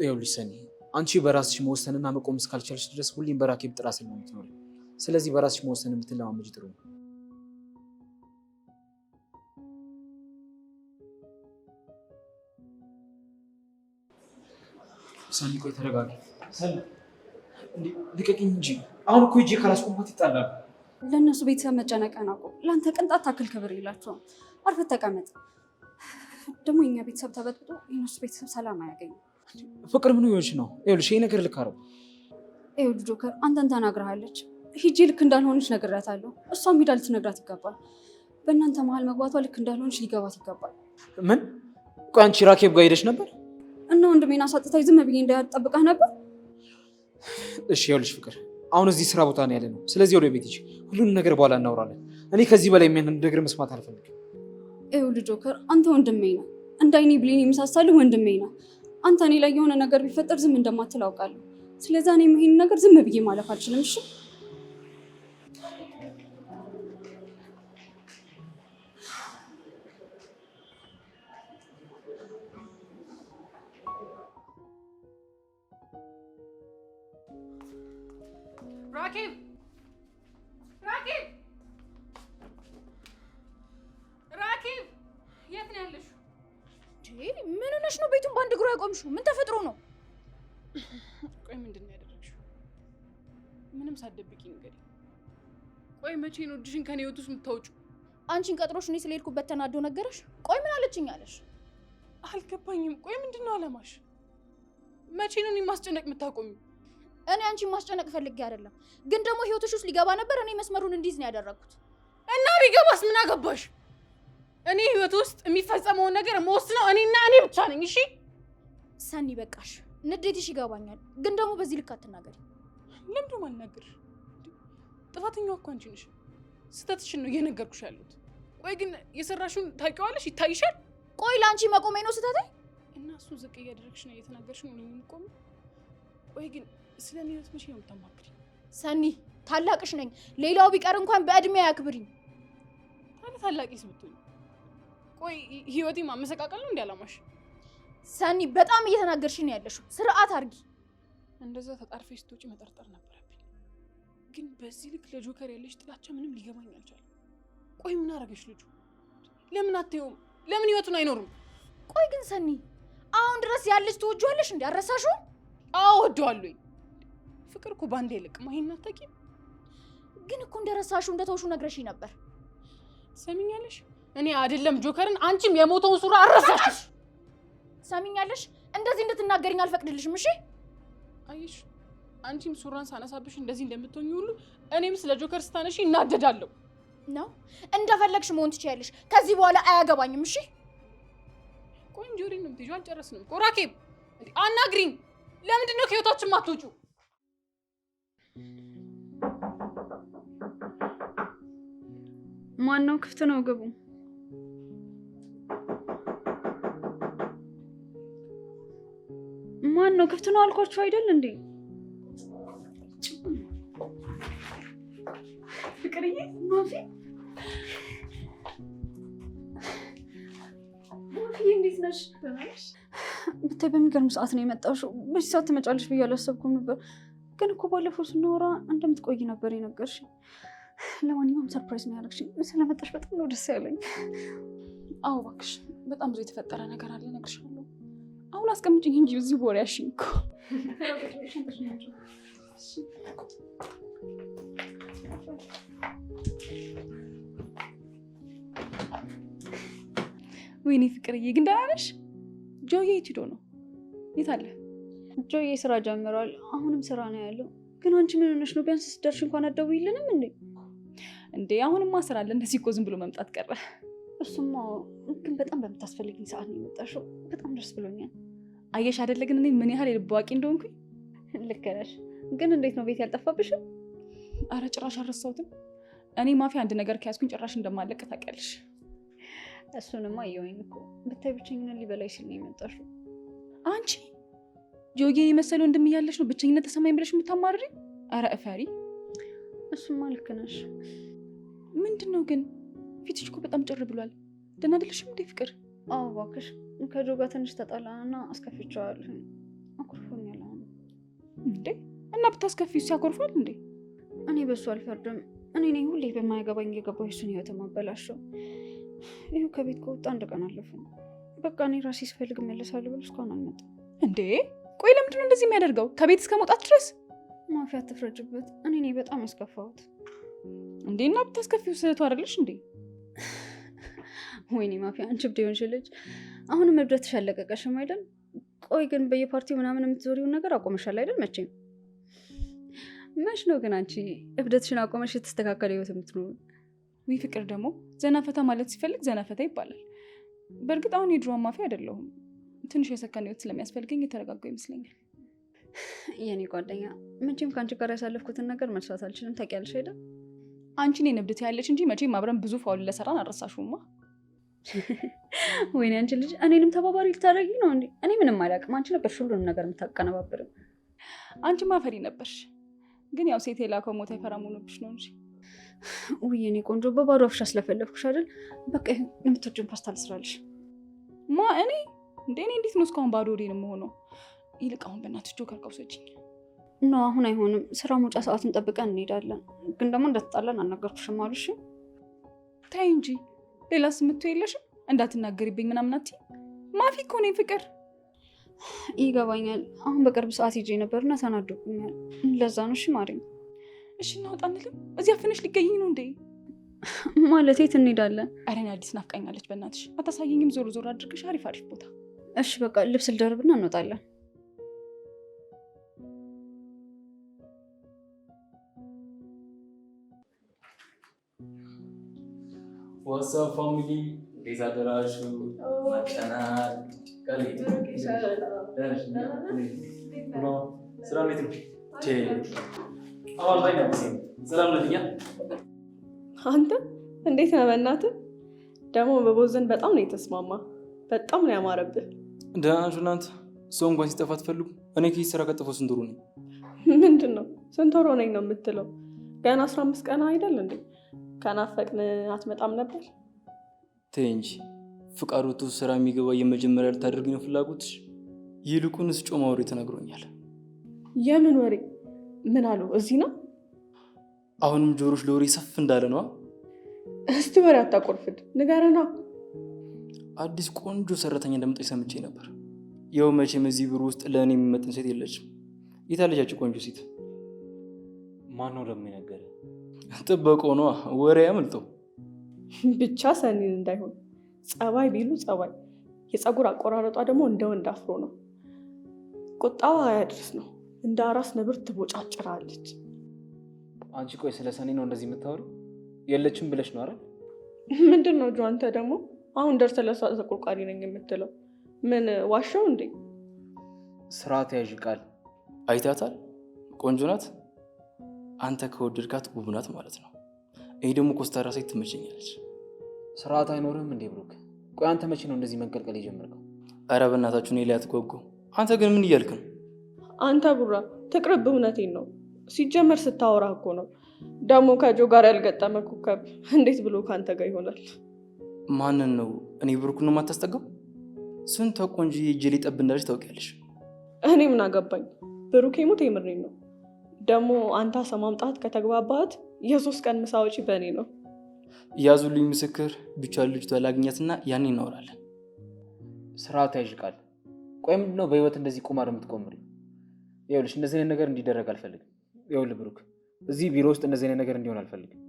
ይኸውልሽ ሰኒ፣ አንቺ በራስሽ መወሰንና መቆም እስካልቻልሽ ድረስ ሁሌም በራኬብ ጥላ ስር ነው የምትኖሪው። ስለዚህ በራስሽ መወሰን የምትለማመጂ ጥሩ ነው። ሰኒ ቆይ ተረጋጊ። ሰኒ ልቀቂኝ እንጂ አሁን እኮ ሂጅ ካላስቆማት ይጣላሉ። ለእነሱ ቤተሰብ መጨነቅህን አቁም። ለአንተ ቅንጣት ታክል ክብር የላቸውም። አርፈህ ተቀመጥ። ደግሞ የኛ ቤተሰብ ተበጥብጦ የእነሱ ቤተሰብ ሰላም አያገኝም። ፍቅር ምን ይሆንሽ ነው? ይኸውልሽ ይሄ ነገር ልክ አይደለም። ይኸውልህ ጆከር አንተን ተናግረሃለች። ሂጂ ልክ እንዳልሆነች ነግሬያታለሁ። እሷም ሄዳ ልትነግራት ይገባል። በእናንተ መሀል መግባቷ ልክ እንዳልሆነች ሊገባት ይገባል። ምን? ቆይ አንቺ ራኬብ ጋር ሄደሽ ነበር? እና ወንድሜን አሳጥታኝ ዝም ብዬ እንዳያጠብቀህ ነበር? እሺ ይኸውልሽ ፍቅር፣ አሁን እዚህ ስራ ቦታ ነው ያለ ነው። ስለዚህ ወደ ቤት ሂጂ። ሁሉንም ነገር በኋላ እናወራለን። እኔ ከዚህ በላይ የሚያንን ነገር መስማት አልፈልግም። ይኸውልህ ጆከር አንተ ወንድሜ ነህ። እንደ አይኔ ብሌን የመሳሰልህ ወንድሜ ነህ። አንተ እኔ ላይ የሆነ ነገር ቢፈጠር ዝም እንደማትል አውቃለሁ። ስለዚህ እኔም ይሄን ነገር ዝም ብዬ ማለፍ አልችልም። እሺ ራኬብ ራኬብ ራኬብ የት ነው ያለሽው? ምን ሆነሽ ነው ቤቱን በአንድ እግሩ ያቆምሽው? ምን ተፈጥሮ ነው? ቆይ ምንድን ነው ያደረግሽው? ምንም ሳትደብቂ ንገሪኝ። ቆይ መቼ ነው እጅሽን ከኔ ህይወት ውስጥ የምታወጪው? አንቺን ቀጥሮሽ እኔ ስለሄድኩበት ተናዶ ነገረሽ? ቆይ ምን አለችኝ አለሽ? አልገባኝም። ቆይ ምንድን ነው አላማሽ? መቼ ነው እኔን ማስጨነቅ የምታቆሚው? እኔ አንቺን ማስጨነቅ ፈልጌ አይደለም፣ ግን ደግሞ ህይወትሽ ውስጥ ሊገባ ነበር። እኔ መስመሩን እንዲይዝ ነው ያደረኩት። እና ቢገባስ ምን አገባሽ? እኔ ህይወት ውስጥ የሚፈጸመውን ነገር መወስነው እኔና እኔ ብቻ ነኝ። እሺ ሰኒ በቃሽ። ንዴትሽ ይገባኛል፣ ግን ደግሞ በዚህ ልክ አትናገሪ። ለምንድን ነው የማልናገርሽ? ጥፋተኛዋ እኮ አንቺ ነሽ። ስህተትሽን ነው እየነገርኩሽ ያለሁት። ቆይ ግን የሰራሽውን ታውቂዋለሽ? ይታይሻል? ቆይ ለአንቺ መቆሜ ነው ስህተቴ? እና እሱን ዝቅ እያደረግሽ ነው እየተናገርሽ ነው የምቆመው? ቆይ ግን ስለ እኔ ህይወት መቼ ነው የምታማክሪኝ? ሰኒ ታላቅሽ ነኝ። ሌላው ቢቀር እንኳን በእድሜ ያክብሪኝ። ታዲያ ታላቂስ ብትሆኝ? ቆይ ህይወቴ ማመሰቃቀል ነው እንዲ አላማሽ? ሰኒ በጣም እየተናገርሽ ነው ያለሽው። ስርዓት አድርጊ። እንደዛ ተጣርፈሽ ስትወጪ መጠርጠር ነበረብኝ። ግን በዚህ ልክ ለጆከር ያለሽ ጥላቻ ምንም ሊገባኝ አልቻለም። ቆይ ምን አደረገሽ ልጁ? ለምን አትየውም? ለምን ህይወቱን አይኖርም? ቆይ ግን ሰኒ አሁን ድረስ ያለሽ ትወጂዋለሽ? እንዲ አረሳሽው? አዎ ወደዋለሁኝ። ፍቅር እኮ ባንዴ አይለቅም። ይሄን አታውቂም? ግን እኮ እንደረሳሽው እንደተውሽው ነግረሽኝ ነበር። ሰሚኛለሽ? እኔ አይደለም ጆከርን አንቺም የሞተውን ሱራ አረሳሽ። ሰሚኛለሽ? እንደዚህ እንድትናገሪኝ አልፈቅድልሽም። እሺ አየሽ፣ አንቺም ሱራን ሳነሳብሽ እንደዚህ እንደምትሆኚ ሁሉ እኔም ስለ ጆከር ስታነሺ እናደዳለሁ። ነው እንደፈለግሽ መሆን ትችያለሽ። ከዚህ በኋላ አያገባኝም። እሺ ቆይ እንጂ ወሬን ነው የምትይዥው። አልጨረስንም እኮ ራኬብ። አናግሪኝ። ለምንድን ነው ከህይወታችን ማትወጪው? ማን ነው? ክፍት ነው፣ ግቡ። ማን ነው? ክፍት ነው አልኳችሁ አይደል እንዴ? ፍቅርዬ፣ ማፊ እንዴት ነሽ? ብታይ በሚገርም ሰዓት ነው የመጣሽው። በዚህ ሰዓት ትመጫለሽ ብዬ አላሰብኩም ነበር። ግን እኮ ባለፈው ስናወራ እንደምትቆይ ነበር የነገርሽኝ። ለማንኛውም ሰርፕራይዝ ነው ያደረግሽኝ። ስለመጣሽ በጣም ነው ደስ ያለኝ። አዎ እባክሽ፣ በጣም ብዙ የተፈጠረ ነገር አለ፣ እነግርሻለሁ። አሁን አስቀምጪኝ እንጂ እዚህ ቦሪ ያሽኝ እኮ። ወይኔ ፍቅርዬ፣ ግን ደህና ነሽ? ጆዬ የት ሄዶ ነው? የት አለ? ጆዬ ስራ ጀምሯል። አሁንም ስራ ነው ያለው። ግን አንቺ ምን ሆነሽ ነው? ቢያንስ ስትደርሽ እንኳን አትደውይልንም እንዴ? እንዴ አሁንማ ስራ አለ። እንደዚህ እኮ ዝም ብሎ መምጣት ቀረ። እሱማ ግን በጣም በምታስፈልግኝ ሰዓት ነው የመጣሽው። በጣም ደስ ብሎኛል። አየሽ አይደለ ግን እኔ ምን ያህል የልብ አዋቂ እንደሆንኩኝ። ልክ ነሽ። ግን እንዴት ነው ቤት ያልጠፋብሽም? አረ ጭራሽ አልረሳሁትም። እኔ ማፊ አንድ ነገር ከያዝኩኝ ጭራሽ እንደማለቅ ታውቂያለሽ። እሱንማ እየወይን እኮ ብታይ ብቸኝነት ሊበላይ ሲል ነው የመጣሽው። አንቺ ጆጌን የመሰለ ወንድም እያለሽ ነው ብቸኝነት ተሰማኝ ብለሽ የምታማርሪ? አረ እፈሪ። እሱማ ልክ ነሽ። ምንድን ነው ግን ፊትሽ እኮ በጣም ጭር ብሏል። ደህና አይደለሽም እንዴ ፍቅር? አዎ እባክሽ፣ ከጆ ጋር ትንሽ ተጣላንና አስከፍቼዋለሁ። አኩርፎኛል አሁን። እንዴ እና ብታስከፊው ሲያኮርፋል እንዴ? እኔ በሱ አልፈርድም። እኔ ነኝ ሁሌ በማያገባኝ የገባሁ እሱን ህይወት የማበላሸው። ይኸው ከቤት ከወጣ 1 ቀን አለፈው። በቃ እኔ ራሴ ስፈልግ እመለሳለሁ ብሎ እስካሁን አልመጣም። እንዴ ቆይ ለምንድን ነው እንደዚህ የሚያደርገው? ከቤት እስከ መውጣት ድረስ? ማፊያ አትፍረጅበት። እኔ ነኝ በጣም ያስከፋሁት። እንዴ እና ብታስከፊው ስለቱ አይደለሽ እንዴ? ወይኔ ማፊያ፣ አንቺ እብድ የሆንሽ ልጅ፣ አሁንም እብደትሽ አለቀቀሽም አይደል? ቆይ ግን በየፓርቲው ምናምን የምትዞሪውን ነገር አቆመሻል አይደል? መቼም መች ነው ግን አንቺ እብደትሽን አቆመሽ የተስተካከለ ህይወት የምትኖሩ? ዊ ፍቅር ደግሞ ዘናፈታ ማለት ሲፈልግ ዘናፈታ ይባላል። በእርግጥ አሁን የድሮ ማፊያ አይደለሁም። ትንሽ የሰከነ ህይወት ስለሚያስፈልገኝ የተረጋጋው ይመስለኛል። የኔ ጓደኛ፣ መቼም ከአንቺ ጋር ያሳለፍኩትን ነገር መስራት አልችልም። ታውቂያለሽ አይደል? አንቺ እኔን እብደት ያለች እንጂ መቼም አብረን ብዙ ፋውል ለሰራን አልረሳሽውማ። ወይኔ አንቺ ልጅ፣ እኔንም ተባባሪ ልታደርጊ ነው እንዴ? እኔ ምንም አላውቅም። አንቺ ነበርሽ ሁሉንም ነገር የምታቀነባብርም። አንቺ ማፈሪ ነበርሽ። ግን ያው ሴት የላከው ሞት አይፈራም ሆኖብሽ ነው እንጂ። ውይ የኔ ቆንጆ፣ በባዶ አፍሻ ስለፈለፍኩሽ አይደል? በቃ የምትወጂውን ፓስታ ልስራልሽ። እኔ እንዴት ነው እስካሁን ባዶ ወዴን የምሆነው? ይልቅ አሁን በእናትሽ ጆከር ቀውሰችኝ። ኖ አሁን አይሆንም። ስራ መውጫ ሰዓትን ጠብቀን እንሄዳለን። ግን ደግሞ እንዳትጣላን አልነገርኩሽም አሉሽ። ታይ እንጂ ሌላ ስምቶ የለሽም? እንዳትናገሪብኝ ምናምን አትይም? ማፊ እኮ ነኝ ፍቅር። ይገባኛል። አሁን በቅርብ ሰዓት ሄጄ ነበርና ተናዶብኛል። ለዛ ነው። እሺ ማሪኝ። እሺ እናውጣ እንልም? እዚህ አፍነሽ ሊገኝኝ ነው እንዴ? ማለት የት እንሄዳለን? ኧረ እኔ አዲስ ናፍቃኛለች። በእናትሽ አታሳየኝም? ዞር ዞር አድርገሽ አሪፍ አሪፍ ቦታ። እሺ በቃ ልብስ ልደርብና እንወጣለን። ዋትስአፕ ፋሚሊ እንዴት አደራችሁ? ማጨናል ስራ እንዴት ነው? ሰላም ነትኛ። አንተ እንዴት ነህ? በእናትህ ደግሞ በቦዘን በጣም ነው የተስማማ። በጣም ነው ያማረብህ። ደህና ናችሁ እናንተ? ሰው እንኳን ሲጠፋ ትፈልጉ። እኔ ከዚህ ስራ ቀጠፈው ስንት ወሩ ነኝ? ምንድን ነው ስንት ወር ሆነኝ ነው የምትለው? ገና 15 ቀን አይደል እንዴ? ከናፈቅን አትመጣም ነበር? ተይ እንጂ ፍቃዶቱ ስራ የሚገባ የመጀመሪያ ልታደርጊ ነው ፍላጎትሽ? ይልቁንስ ጮማ ወሬ ተነግሮኛል። የምን ወሬ? ምን አሉ? እዚህ ነው? አሁንም ጆሮሽ ለወሬ ሰፍ እንዳለ ነዋ። እስቲ ወሬ አታቆርፍድ፣ ንገረና። አዲስ ቆንጆ ሰራተኛ እንደመጣች ሰምቼ ነበር። ያው መቼም እዚህ ቢሮ ውስጥ ለእኔ የሚመጥን ሴት የለችም። የታለቻችሁ ቆንጆ ሴት? ማን ነው ደግሞ የነገረ? ጥበቆ ነዋ። ወሬ ያመልጠው ብቻ ሰኒን እንዳይሆን። ጸባይ ቢሉ ጸባይ፣ የፀጉር አቆራረጧ ደግሞ እንደ ወንድ አፍሮ ነው። ቁጣዋ አያድርስ ነው። እንደ አራስ ነብር ትቦጫጭራለች። አንቺ ቆይ ስለ ሰኒ ነው እንደዚህ የምታወሪው? የለችም ብለሽ ነው አይደል? ምንድን ነው ጆ አንተ ደግሞ አሁን ደርሰህ ለሷ ተቆርቋሪ ነኝ የምትለው? ምን ዋሻው እንዴ? ስርዓት ያዥ ቃል። አይታታል? ቆንጆ ናት። አንተ ከወደድካት ውብ ናት ማለት ነው። ይሄ ደግሞ ኮስታራ ሴት ትመቸኛለች። ስርዓት አይኖርም እንዴ ብሩክ? ቆይ አንተ መቼ ነው እንደዚህ መንቀልቀል የጀመርከው? ኧረ በእናታችሁ እኔ ላይ አትጓጉ። አንተ ግን ምን እያልክ ነው? አንተ ቡራ ትቅርብ። እውነቴን ነው። ሲጀመር ስታወራ እኮ ነው። ደግሞ ከጆ ጋር ያልገጠመ ኮከብ እንዴት ብሎ ከአንተ ጋር ይሆናል? ማንን ነው? እኔ ብሩክን ነው የማታስጠጋው? ስንቷ ቆንጆዬ እጄ ላይ ጠብ እንዳለች ታውቂያለሽ። እኔ ምን አገባኝ? ብሩኬ ሙት የምሬን ነው። ደግሞ አንተ አሰማምጣት ከተግባባት የ3 ቀን ምሳ ወጪ በእኔ ነው። ያዙልኝ ምስክር። ብቻ ልጅቷ ላግኛትና ያኔ እናወራለን። ስርዓት ያይዥቃል። ቆይ ምንድነው በህይወት እንደዚህ ቁማር የምትቆምሪ? ይኸውልሽ እንደዚህ አይነት ነገር እንዲደረግ አልፈልግም። ይኸውልህ ብሩክ፣ እዚህ ቢሮ ውስጥ እንደዚህ አይነት ነገር እንዲሆን አልፈልግም።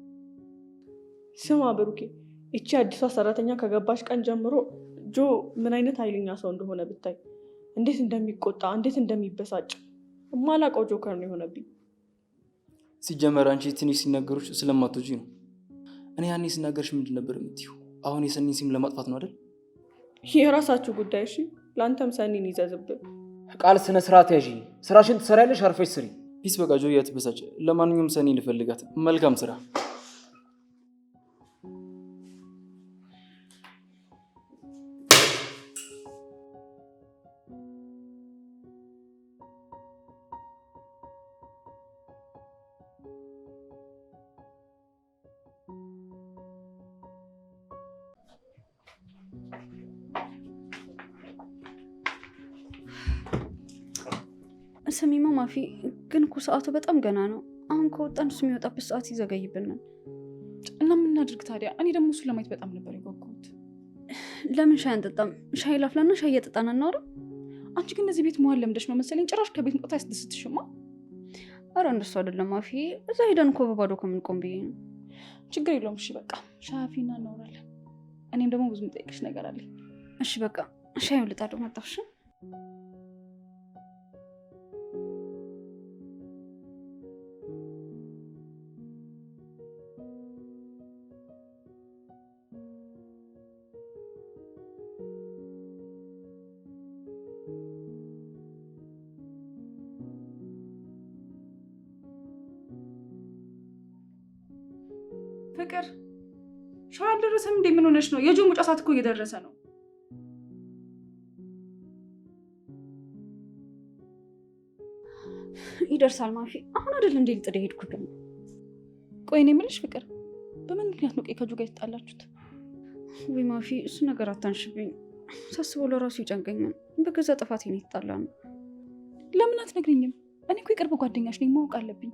ስማ ብሩኬ፣ እቺ አዲሷ ሰራተኛ ከገባች ቀን ጀምሮ ጆ ምን አይነት ኃይለኛ ሰው እንደሆነ ብታይ፣ እንዴት እንደሚቆጣ እንዴት እንደሚበሳጭ ማላውቀው ጆከር ነው የሆነብኝ። ሲጀመር አንቺ ትንሽ ሲናገሩሽ ስለማትወጂ ነው። እኔ ያኔ ሲናገርሽ ምንድን ነበር የምትይው? አሁን የሰኒን ሲም ለማጥፋት ነው አይደል? የራሳችሁ ጉዳይ እሺ። ለአንተም ሰኒን ይዘዝብን። ቃል ስነ ስርዓት ያዢ። ስራሽን ትሰሪያለሽ፣ አርፈሽ ስሪ። ፒስ በቃ ጆ ያትበሳጭ። ለማንኛውም ሰኒ ልፈልጋት። መልካም ስራ። ስሚማ ማፊ፣ ግን እኮ ሰዓቱ በጣም ገና ነው። አሁን ከወጣን እሱ የሚወጣበት ሰዓት ይዘገይብናል። እና ምን እናድርግ ታዲያ? እኔ ደግሞ እሱን ለማየት በጣም ነበር የጓጓሁት። ለምን ሻይ አንጠጣም? ሻይ ላፍላና ሻይ እየጠጣን እናውራ። አንቺ ግን እዚህ ቤት መዋል ለምደሽ ነው መሰለኝ። ጭራሽ ከቤት መውጣት ያስደስትሽማ? አረ እንደሱ አይደለም ማፊ፣ እዛ ሄደን እኮ በባዶ ከምንቆም ብዬ ነው። ችግር የለውም። እሺ በቃ ሻፊና እናወራለን። እኔም ደግሞ ብዙ የምጠይቅሽ ነገር አለኝ። እሺ በቃ ሻዩን ልጣደው መጣሽ። ፍቅር ሻይ አልደረሰም እንዴ? ምን ሆነሽ ነው? የጆ ሙጫ ሰዓት እኮ እየደረሰ ነው። ይደርሳል ማፊ። አሁን አይደል እንዴ ልጥደ ሄድኩት። ቆይ እኔ የምልሽ ፍቅር፣ በምን ምክንያት ነው ከጆ ጋር የተጣላችሁት? ወይ ማፊ፣ እሱ ነገር አታንሽብኝ። ሳስበው ለራሱ ይጨንቀኛል። በገዛ ጥፋቴ ነው የተጣላነው። ለምን አትነግሪኝም? እኔ እኮ የቅርብ ጓደኛሽ ነኝ፣ ማወቅ አለብኝ።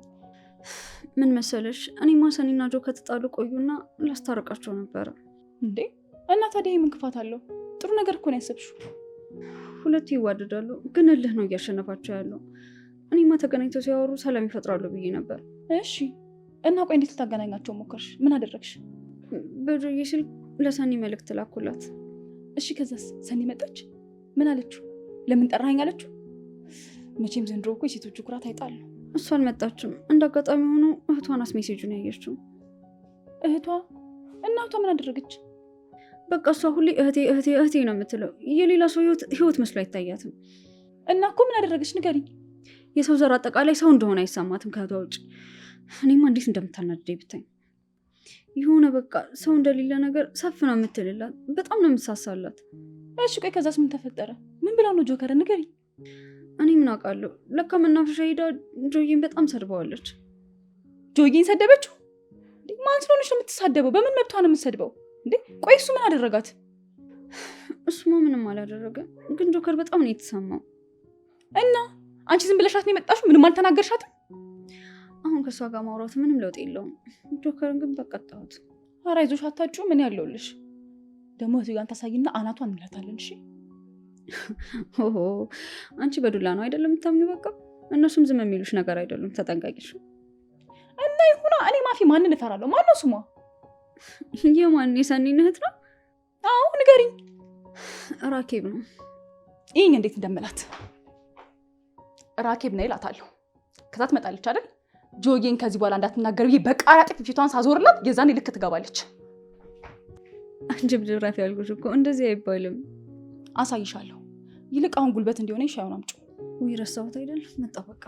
ምን መሰለሽ፣ እኔማ ሰኒና ጆ ከተጣሉ ቆዩና ላስታርቃቸው ነበረ። እንዴ እና ታዲያ ምን ክፋት አለው? ጥሩ ነገር እኮ ነው ያሰብሽው። ሁለቱ ይዋደዳሉ፣ ግን እልህ ነው እያሸነፋቸው ያለው። እኔማ ተገናኝተው ሲያወሩ ሰላም ይፈጥራሉ ብዬ ነበር። እሺ እና ቆይ እንዴት ልታገናኛቸው ሞከርሽ? ምን አደረግሽ? በጆዬ ስልክ ለሰኒ መልእክት ላኩላት። እሺ ከዛስ? ሰኒ መጣች? ምን አለችው? ለምን ጠራኸኝ አለችው? መቼም ዘንድሮ እኮ የሴቶቹ ኩራት አይጣል ነው። እሷ አልመጣችም። እንደ አጋጣሚ ሆኖ እህቷን ሜሴጁን ያየችው። እህቷ? እናቷ ምን አደረገች? በቃ እሷ ሁሌ እህቴ እህቴ እህቴ ነው የምትለው። የሌላ ሰው ህይወት መስሎ አይታያትም። እና እኮ ምን አደረገች ንገሪኝ። የሰው ዘር አጠቃላይ ሰው እንደሆነ አይሰማትም ከእህቷ ውጭ። እኔማ እንዴት እንደምታናድደኝ ብታይ። የሆነ በቃ ሰው እንደሌለ ነገር ሰፍ ነው የምትልላት። በጣም ነው የምትሳሳላት። እሺ ቆይ ከዛስ ምን ተፈጠረ? ምን ብላው ነው ጆከር? ንገሪኝ። እኔ ምን አውቃለሁ። ለካ መናፈሻ ሄዳ ጆዬን በጣም ሰድበዋለች። ጆዬን ሰደበችው? ማን ስለሆነች ነው የምትሳደበው? በምን መብቷ ነው የምትሰድበው? እንዴ ቆይ እሱ ምን አደረጋት? እሱማ ምንም አላደረገም፣ ግን ጆከር በጣም ነው የተሰማው። እና አንቺ ዝም ብለሻት ነው የመጣሽው? ምንም አልተናገርሻትም? አሁን ከእሷ ጋር ማውራት ምንም ለውጥ የለውም። ጆከርን ግን በቀጣሁት። ኧረ አይዞሽ አታጭው። ምን ያለውልሽ ደግሞ እዚህ ጋር ታሳይና አናቷን እንላታለን። እሺ ኦሆ አንቺ በዱላ ነው አይደለም የምታምኚው? በቃ እነሱም ዝም የሚሉሽ ነገር አይደሉም። ተጠንቃቂሽ። እና ይሁና። እኔ ማፊ ማንን እፈራለሁ? ማነው ስሟ? የማን? የሰኒን እህት ነው? አዎ ንገሪኝ። ራኬብ ነው። ይህኝ እንዴት እንደምላት ራኬብ ነው ይላታለሁ። ከዛ ትመጣለች አይደል? ጆዬን ከዚህ በኋላ እንዳትናገር ብዬ በቃራ ጥፊ ፊቷን ሳዞርላት የዛኔ ልክ ትገባለች። አንቺ ብድራፊ ያልኩሽ እኮ እንደዚህ አይባልም። አሳይሻለሁ። ይልቅ አሁን ጉልበት እንዲሆነ ሻዩን አምጪው። ወይ ረሳሁት አይደል? መጣ በቃ።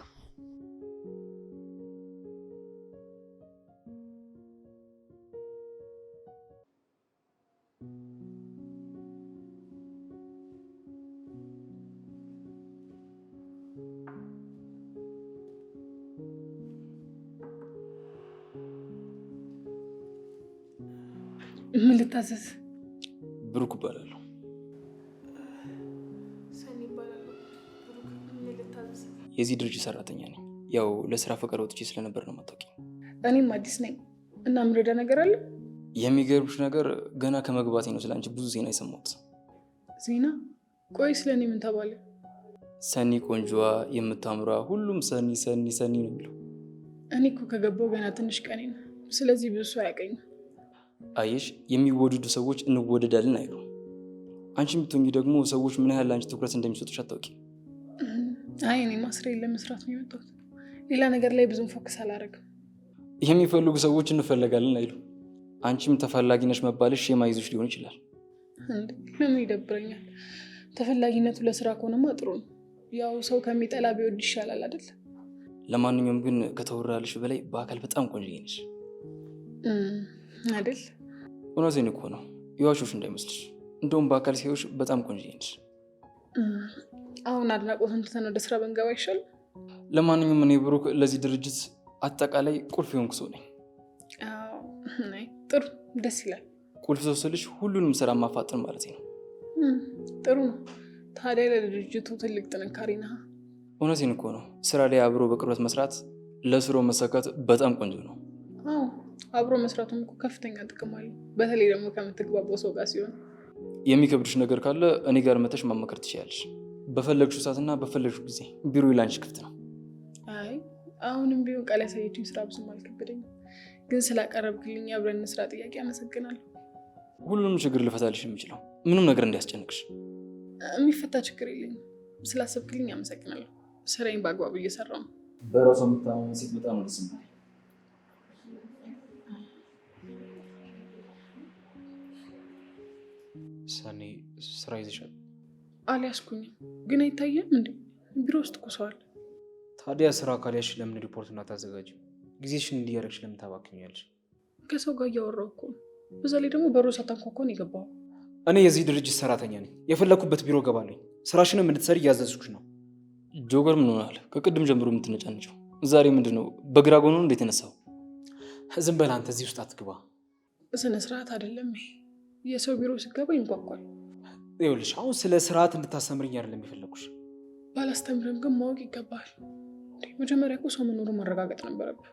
ምን ልታዘዝ? ብሩክ እባላለሁ። የዚህ ድርጅት ሰራተኛ ነኝ። ያው ለስራ ፈቃድ ወጥቼ ስለነበር ነው የማታውቂኝ። እኔም አዲስ ነኝ እና ምረዳ ነገር አለ። የሚገርምሽ ነገር ገና ከመግባቴ ነው ስለአንቺ ብዙ ዜና የሰማሁት። ዜና? ቆይ ስለ እኔ ምን ተባለ? ሰኒ ቆንጆዋ፣ የምታምሯ፣ ሁሉም ሰኒ ሰኒ ሰኒ ነው የሚለው። እኔ እኮ ከገባው ገና ትንሽ ቀኔ ነው። ስለዚህ ብዙ ሰው አያውቀኝም። አየሽ፣ የሚወደዱ ሰዎች እንወደዳለን አይሉ። አንቺ የምትሆኚ ደግሞ ሰዎች ምን ያህል አንቺ ትኩረት እንደሚሰጡሽ አታውቂ። አይ እኔ ማስሬን ለመስራት ነው የመጣሁት። ሌላ ነገር ላይ ብዙም ፎከስ አላደርግም። የሚፈልጉ ሰዎች እንፈለጋለን አይሉ። አንቺም ተፈላጊ ነሽ መባልሽ የማይዞሽ ሊሆን ይችላል። ለምን ይደብረኛል? ተፈላጊነቱ ለስራ ከሆነማ ጥሩ ነው። ያው ሰው ከሚጠላ ቢወድ ይሻላል አይደል? ለማንኛውም ግን ከተወራልሽ በላይ በአካል በጣም ቆንጆዬ ነሽ አይደል? እውነቴን እኮ ነው፣ የዋሾሽ እንዳይመስልሽ። እንደውም በአካል ሲሆሽ በጣም ቆንጆዬ ነሽ። አሁን አድናቆትን ትተን ወደ ስራ በንገባ ይሻል። ለማንኛውም እኔ ብሩክ ለዚህ ድርጅት አጠቃላይ ቁልፍ የሆንኩ ሰው ነኝ። ጥሩ፣ ደስ ይላል። ቁልፍ ሰው ስልሽ ሁሉንም ስራ ማፋጠን ማለት ነው። ጥሩ ነው። ታዲያ ለድርጅቱ ትልቅ ጥንካሬ ነህ። እውነቴን እኮ ነው። ስራ ላይ አብሮ በቅርበት መስራት ለስራው መሳካት በጣም ቆንጆ ነው። አዎ አብሮ መስራቱም እኮ ከፍተኛ ጥቅም አለው። በተለይ ደግሞ ከምትግባባው ሰው ጋር ሲሆን። የሚከብድሽ ነገር ካለ እኔ ጋር መተሽ ማመከር ትችያለሽ። በፈለግሽው ሰዓትና በፈለግሽው ጊዜ ቢሮ ላንቺ ክፍት ነው። አይ አሁንም ቢሆን ቃል ያሳየችኝ ስራ ብዙም አልከበደኝም፣ ግን ስላቀረብክልኝ አብረን እንስራ ጥያቄ አመሰግናለሁ። ሁሉንም ችግር ልፈታልሽ የምችለው ምንም ነገር እንዲያስጨንቅሽ። የሚፈታ ችግር የለኝም። ስላሰብክልኝ አመሰግናለሁ። ስራዬን በአግባቡ እየሰራሁ ነው። በራሷ የምታማመን ሴት በጣም ደስ ይላል። ሰኒ ስራ ይዘሻል? አልያዝኩኝም፣ ግን አይታየም እንዴ? ቢሮ ውስጥ እኮ ሰው አለ። ታዲያ ስራ ካልያዝሽ ለምን ሪፖርት እናታዘጋጅም? ጊዜሽን እንዲያረግሽ ለምን ታባክኛለሽ? ከሰው ጋር እያወራሁ እኮ ነው። በዛ ላይ ደግሞ በሩ ሳታንኳኳ ነው የገባኸው። እኔ የዚህ ድርጅት ሰራተኛ ነኝ። የፈለኩበት ቢሮ ገባለኝ። ስራሽንም እንድትሰሪ እያዘዝኩሽ ነው። ጆከር ምን ሆናል? ከቅድም ጀምሮ የምትነጫነጨው ዛሬ ምንድን ነው? በግራ ጎኑ እንዴት የተነሳው? ዝም በል አንተ፣ እዚህ ውስጥ አትግባ። ስነ ስርዓት አይደለም ይሄ። የሰው ቢሮ ስገባ ይንኳኳል። ይኸውልሽ አሁን ስለ ስርዓት እንድታስተምርኝ አይደለም የፈለኩሽ። ባላስተምርም ግን ማወቅ ይገባል። መጀመሪያ እኮ ሰው መኖሩን ማረጋገጥ ነበረብህ።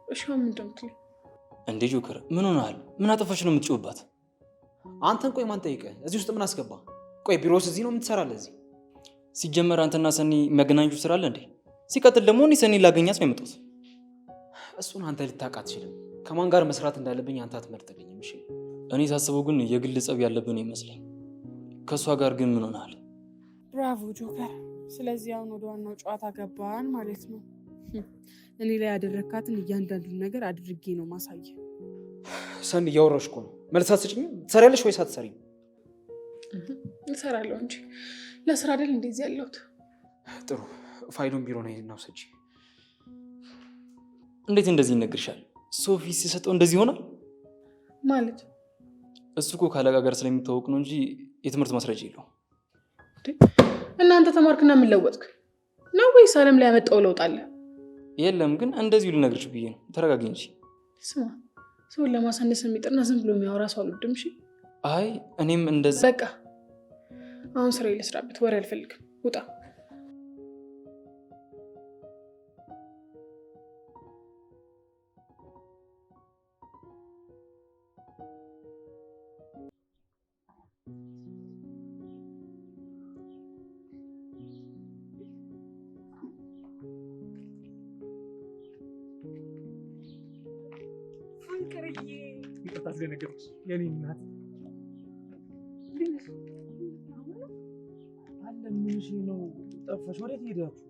እሺ አሁን ምንድን ነው የምትለኝ? እንዴ ጆከር ምን ሆናል? ምን አጠፋሽ ነው የምትጮህባት? አንተን ቆይ ማን ጠይቀህ? እዚህ ውስጥ ምን አስገባ? ቆይ ቢሮስ እዚህ ነው የምትሰራለህ? እዚህ ሲጀመር አንተና ሰኒ የሚያገናኙት ስራ አለ እንዴ? ሲቀጥል ደግሞ እኔ ሰኒ ላገኛት ነው የመጣሁት። እሱን አንተ ልታውቅ አትችልም። ከማን ጋር መስራት እንዳለብኝ አንተ አትመርጥልኝም። እሺ እኔ ሳስበው ግን የግል ጸብ ያለብን ይመስለኝ። ከእሷ ጋር ግን ምን ሆናል? ብራቮ ጆከር። ስለዚህ አሁን ወደ ዋናው ጨዋታ ገባን ማለት ነው። እኔ ላይ ያደረካትን እያንዳንዱን ነገር አድርጌ ነው ማሳየ። ሰኒ እያወራሽ እኮ ነው። መልስ አትሰጪኝም? ትሰሪያለሽ ወይስ አትሰሪም? እሰራለሁ እንጂ ለስራ አይደል እንደዚህ ያለሁት። ጥሩ፣ ፋይሉን ቢሮ ነው እና ውሰጂ። እንዴት እንደዚህ ይነግርሻል? ሶፊ ሲሰጠው እንደዚህ ይሆናል ማለት? እሱ እኮ ካለቃ ጋር ስለሚታወቅ ነው እንጂ የትምህርት ማስረጃ የለውም። እናንተ ተማርክና ምን ለወጥክ ነው ወይስ ዓለም ላይ ያመጣው ለውጥ አለ? የለም ግን እንደዚሁ ልነግርሽ ብዬ ነው። ተረጋጊ እንጂ። ስማ፣ ሰውን ለማሳነስ የሚጥርና ዝም ብሎ የሚያወራ ሰው አልወድም። እሺ አይ እኔም እንደዚህ። በቃ አሁን ስራ ልስራበት። ወሬ አልፈልግም። ውጣ። ይቅርታ ስለነገርኩሽ የኔ እናት። አለ ምንሽ ነው ጠፋሽ? ወዴት ሄዳችሁ?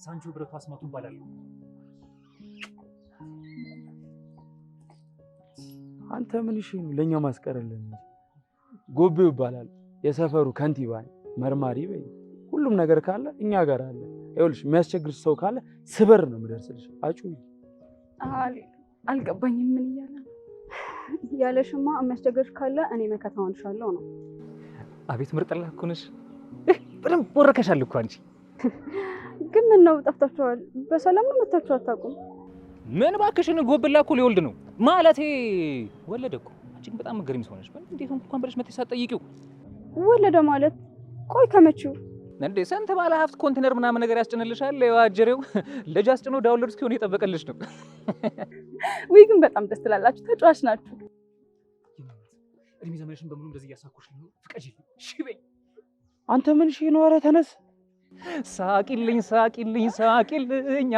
ሳንቾ ብረቱ አስማቱ እባላለሁ። አንተ ምንሽ ነው ለኛ ማስቀረልን? ጎቤው ይባላል የሰፈሩ ከንቲባ መርማሪ በይ። ሁሉም ነገር ካለ እኛ ጋር አለ። ይኸውልሽ የሚያስቸግርሽ ሰው ካለ ስበር ነው የምደርስልሽ። አጩ አልገባኝም። ምን እያለ ነው? ያለሽማ የሚያስቸግርሽ ካለ እኔ መከታ ሆንሻለሁ ነው። አቤት ምርጥላ እኮ ነሽ። በደንብ ወረከሻል እኮ አንቺ። ግን ምን ነው ጠፍታችኋል? በሰላም ነው መታችሁ አታውቁም? ምን እባክሽን፣ ጎብላ እኮ ሊወልድ ነው ማለቴ ወለደ እኮ። አንቺ በጣም መገረም ሰው ነሽ። እንዴት እንኳን ብለሽ መተሽ ሳትጠይቂው ወለደ ማለት ቆይ ከመቼው እንዴ ስንት ባለ ሀብት ኮንቴነር ምናምን ነገር ያስጭንልሻል። የዋጀሬው ልጅ አስጭኖ ዳውንሎድ እስኪሆን የጠበቀልሽ ነው። ወይ ግን በጣም ደስ ትላላችሁ፣ ተጫዋች ናችሁ። እድሜ ዘመንሽን በሙሉ እንደዚህ እያሳኩሽ ነው። ፍቀጂ ሽበኝ። አንተ ምን ሺ ነው? ኧረ ተነስ። ሳቂልኝ ሳቂልኝ ሳቂልኝ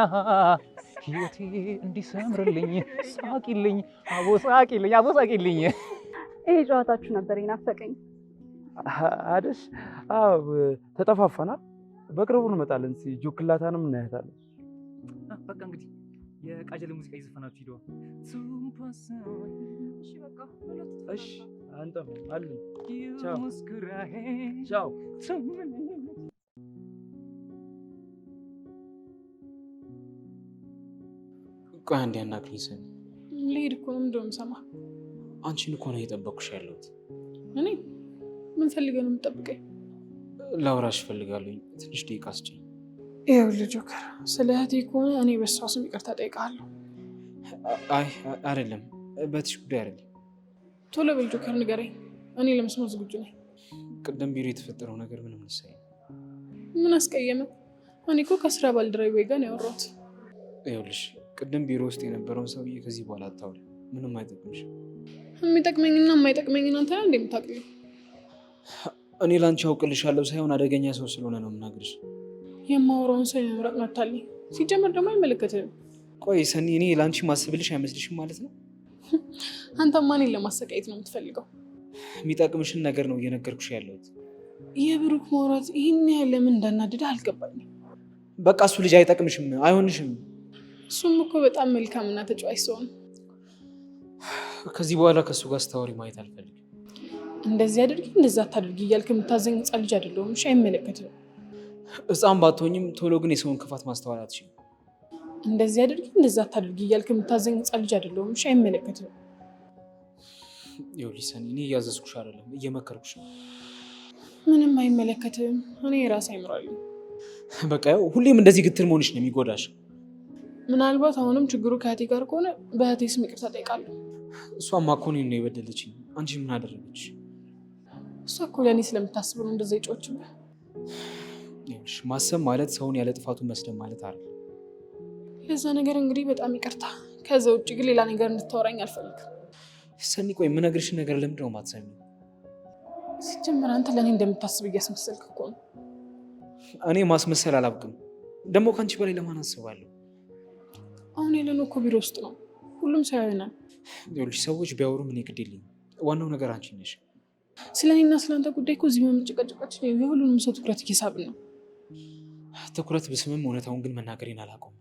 ህይወቴ እንዲሰምርልኝ ሳቂልኝ አቦ ሳቂልኝ አቦ ሳቂልኝ። ይሄ ጨዋታችሁ ነበር የናፈቀኝ አይደል? አዎ ተጠፋፋናል። በቅርቡ እንመጣለን። ጆክላታንም እናያታለን። በቃ እንግዲህ የቃጀለ ሙዚቃ ይዘፈናችሁ ሂደዋ። እሺ በቃ እሺ አንጠፋም አለን። ቻው ቻው። ቆይ አንዴ አናግሪኝ ሰኒ። ልሄድ እኮ ነው። ምንድን ነው የምሰማህ? አንቺን እኮ ነው እየጠበኩሽ ያለሁት። እኔ ምን ፈልገህ ነው የምጠብቀኝ? ላውራሽ እፈልጋለሁ። ትንሽ ደቂቃ ስጪኝ። ይኸውልህ ጆከር፣ ስለ እህቴ ከሆነ እኔ በሷ ስም ይቅርታ ጠይቃለሁ። አይ አይደለም፣ በትሽ ጉዳይ አይደለም። ቶሎ በል ጆከር፣ ንገረኝ። እኔ ለመስማት ዝግጁ ነኝ። ቅድም ቢሮ የተፈጠረው ነገር ምንም ልሳይ። ምን አስቀየመ? እኔ እኮ ከስራ ባልደረባዬ ጋር ነው ያወራሁት። ይኸውልሽ ቅድም ቢሮ ውስጥ የነበረውን ሰውዬ ከዚህ በኋላ አታውሪ። ምንም አይጠቅምሽ። የሚጠቅመኝና የማይጠቅመኝን አንተ ነህ እንደምታውቅልኝ። እኔ ላንቺ አውቅልሻለሁ ሳይሆን አደገኛ ሰው ስለሆነ ነው የምናግርሽ። የማወራውን ሰው የመምረጥ መብት አለኝ። ሲጀመር ደግሞ አይመለከትህም። ቆይ ሰኒ፣ እኔ ላንቺ ማስብልሽ አይመስልሽም ማለት ነው? አንተማ እኔን ለማሰቃየት ነው የምትፈልገው። የሚጠቅምሽን ነገር ነው እየነገርኩሽ ያለሁት። የብሩክ ማውራት ይህን ያህል ለምን እንዳናደደ አልገባኝም። በቃ እሱ ልጅ አይጠቅምሽም፣ አይሆንሽም። እሱም እኮ በጣም መልካምና ተጫዋች ሰው ነው። ከዚህ በኋላ ከእሱ ጋር ስታወሪ ማየት አልፈልግም። እንደዚህ አድርጊ እንደዛ አታድርጊ እያልክ የምታዘኝ ህፃን ልጅ አይደለሁም። እሺ አይመለከትህም። ህፃን ባትሆኝም ቶሎ ግን የሰውን ክፋት ማስተዋል አትችይም። እንደዚህ አድርጊ እንደዛ አታድርጊ እያልክ የምታዘኝ ህፃን ልጅ አይደለሁም። እሺ አይመለከትህም። ይኸውልሽ ሰኒ፣ እኔ እያዘዝኩሽ አይደለም እየመከርኩሽ ነው። ምንም አይመለከትህም። እኔ የራሴ አይምራለሁ። በቃ ያው ሁሌም እንደዚህ ግትር መሆንሽ ነው የሚጎዳሽ። ምናልባት አሁንም ችግሩ ከእህቴ ጋር ከሆነ በእህቴ ስም ይቅርታ ጠይቃለሁ። እሷማ እኮ እኔን ነው የበደለችኝ። አንቺ ምን አደረገች? እሷ እኮ ለእኔ ስለምታስብ ነው እንደዛ ይጮችብህ። ይኸውልሽ ማሰብ ማለት ሰውን ያለ ጥፋቱ መስደብ ማለት አይደል። ለዛ ነገር እንግዲህ በጣም ይቅርታ። ከዛ ውጭ ግን ሌላ ነገር እንድታወራኝ አልፈልግም። ሰኒ ቆይ የምነግርሽን ነገር ለምንድን ነው የማትሰሚው? ሲጀመር አንተ ለእኔ እንደምታስብ እያስመሰልክ እኮ ነው። እኔ ማስመሰል አላውቅም። ደግሞ ከአንቺ በላይ ለማን አስባለሁ? አሁን ያለነው እኮ ቢሮ ውስጥ ነው። ሁሉም ሰው ያየናል። ይኸውልሽ ሰዎች ቢያወሩ ምን ግድ የለኝም። ዋናው ነገር አንቺ ነሽ። ስለ እኔና ስለ አንተ ጉዳይ እኮ እዚህ በመጨቃጨቃችን የሁሉንም ሰው ትኩረት እየሳብን ነው። ትኩረት ብስምም እውነታውን ግን መናገሬን አላውቀውም።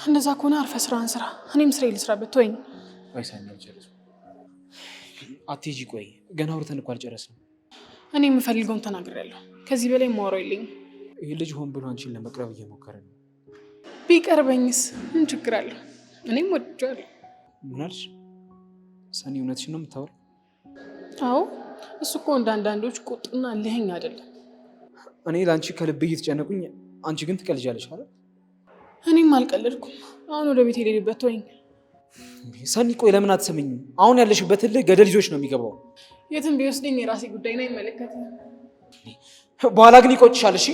እንደዛ ከሆነ አርፈህ ስራህን ስራ፣ እኔም ስራ ልስራበት። ተወኝ። ቆይ ሰኒ አልጨረስም። አትሄጂ። ቆይ ገና አውርተን እኮ አልጨረስንም። እኔ የምፈልገውን ተናግሬያለሁ። ከዚህ በላይ የማወራው የለኝም። ይህ ልጅ ሆን ብሎ አንቺን ለመቅረብ እየሞከረ ነው። ቢቀርበኝስ ምን ችግር አለው? እኔም ወድጄዋለሁ። ምን አልሽ ሰኒ? እውነትሽን ነው የምታወሪው? አዎ፣ እሱ እኮ እንደ አንዳንዶች ቁጡና ልህኝ አይደለም። እኔ ለአንቺ ከልብ እየተጨነቁኝ፣ አንቺ ግን ትቀልጃለሽ አይደል? እኔም አልቀለድኩም። አሁን ወደ ቤት የሌለበት ተወኝ። ሰኒ ቆይ ለምን አትሰምኝም? አሁን ያለሽበት እልህ ገደል ይዞሽ ነው የሚገባው። የትም ቢወስደኝ የራሴ ጉዳይ ነው፣ አይመለከትም። በኋላ ግን ይቆጭሻል። እሺ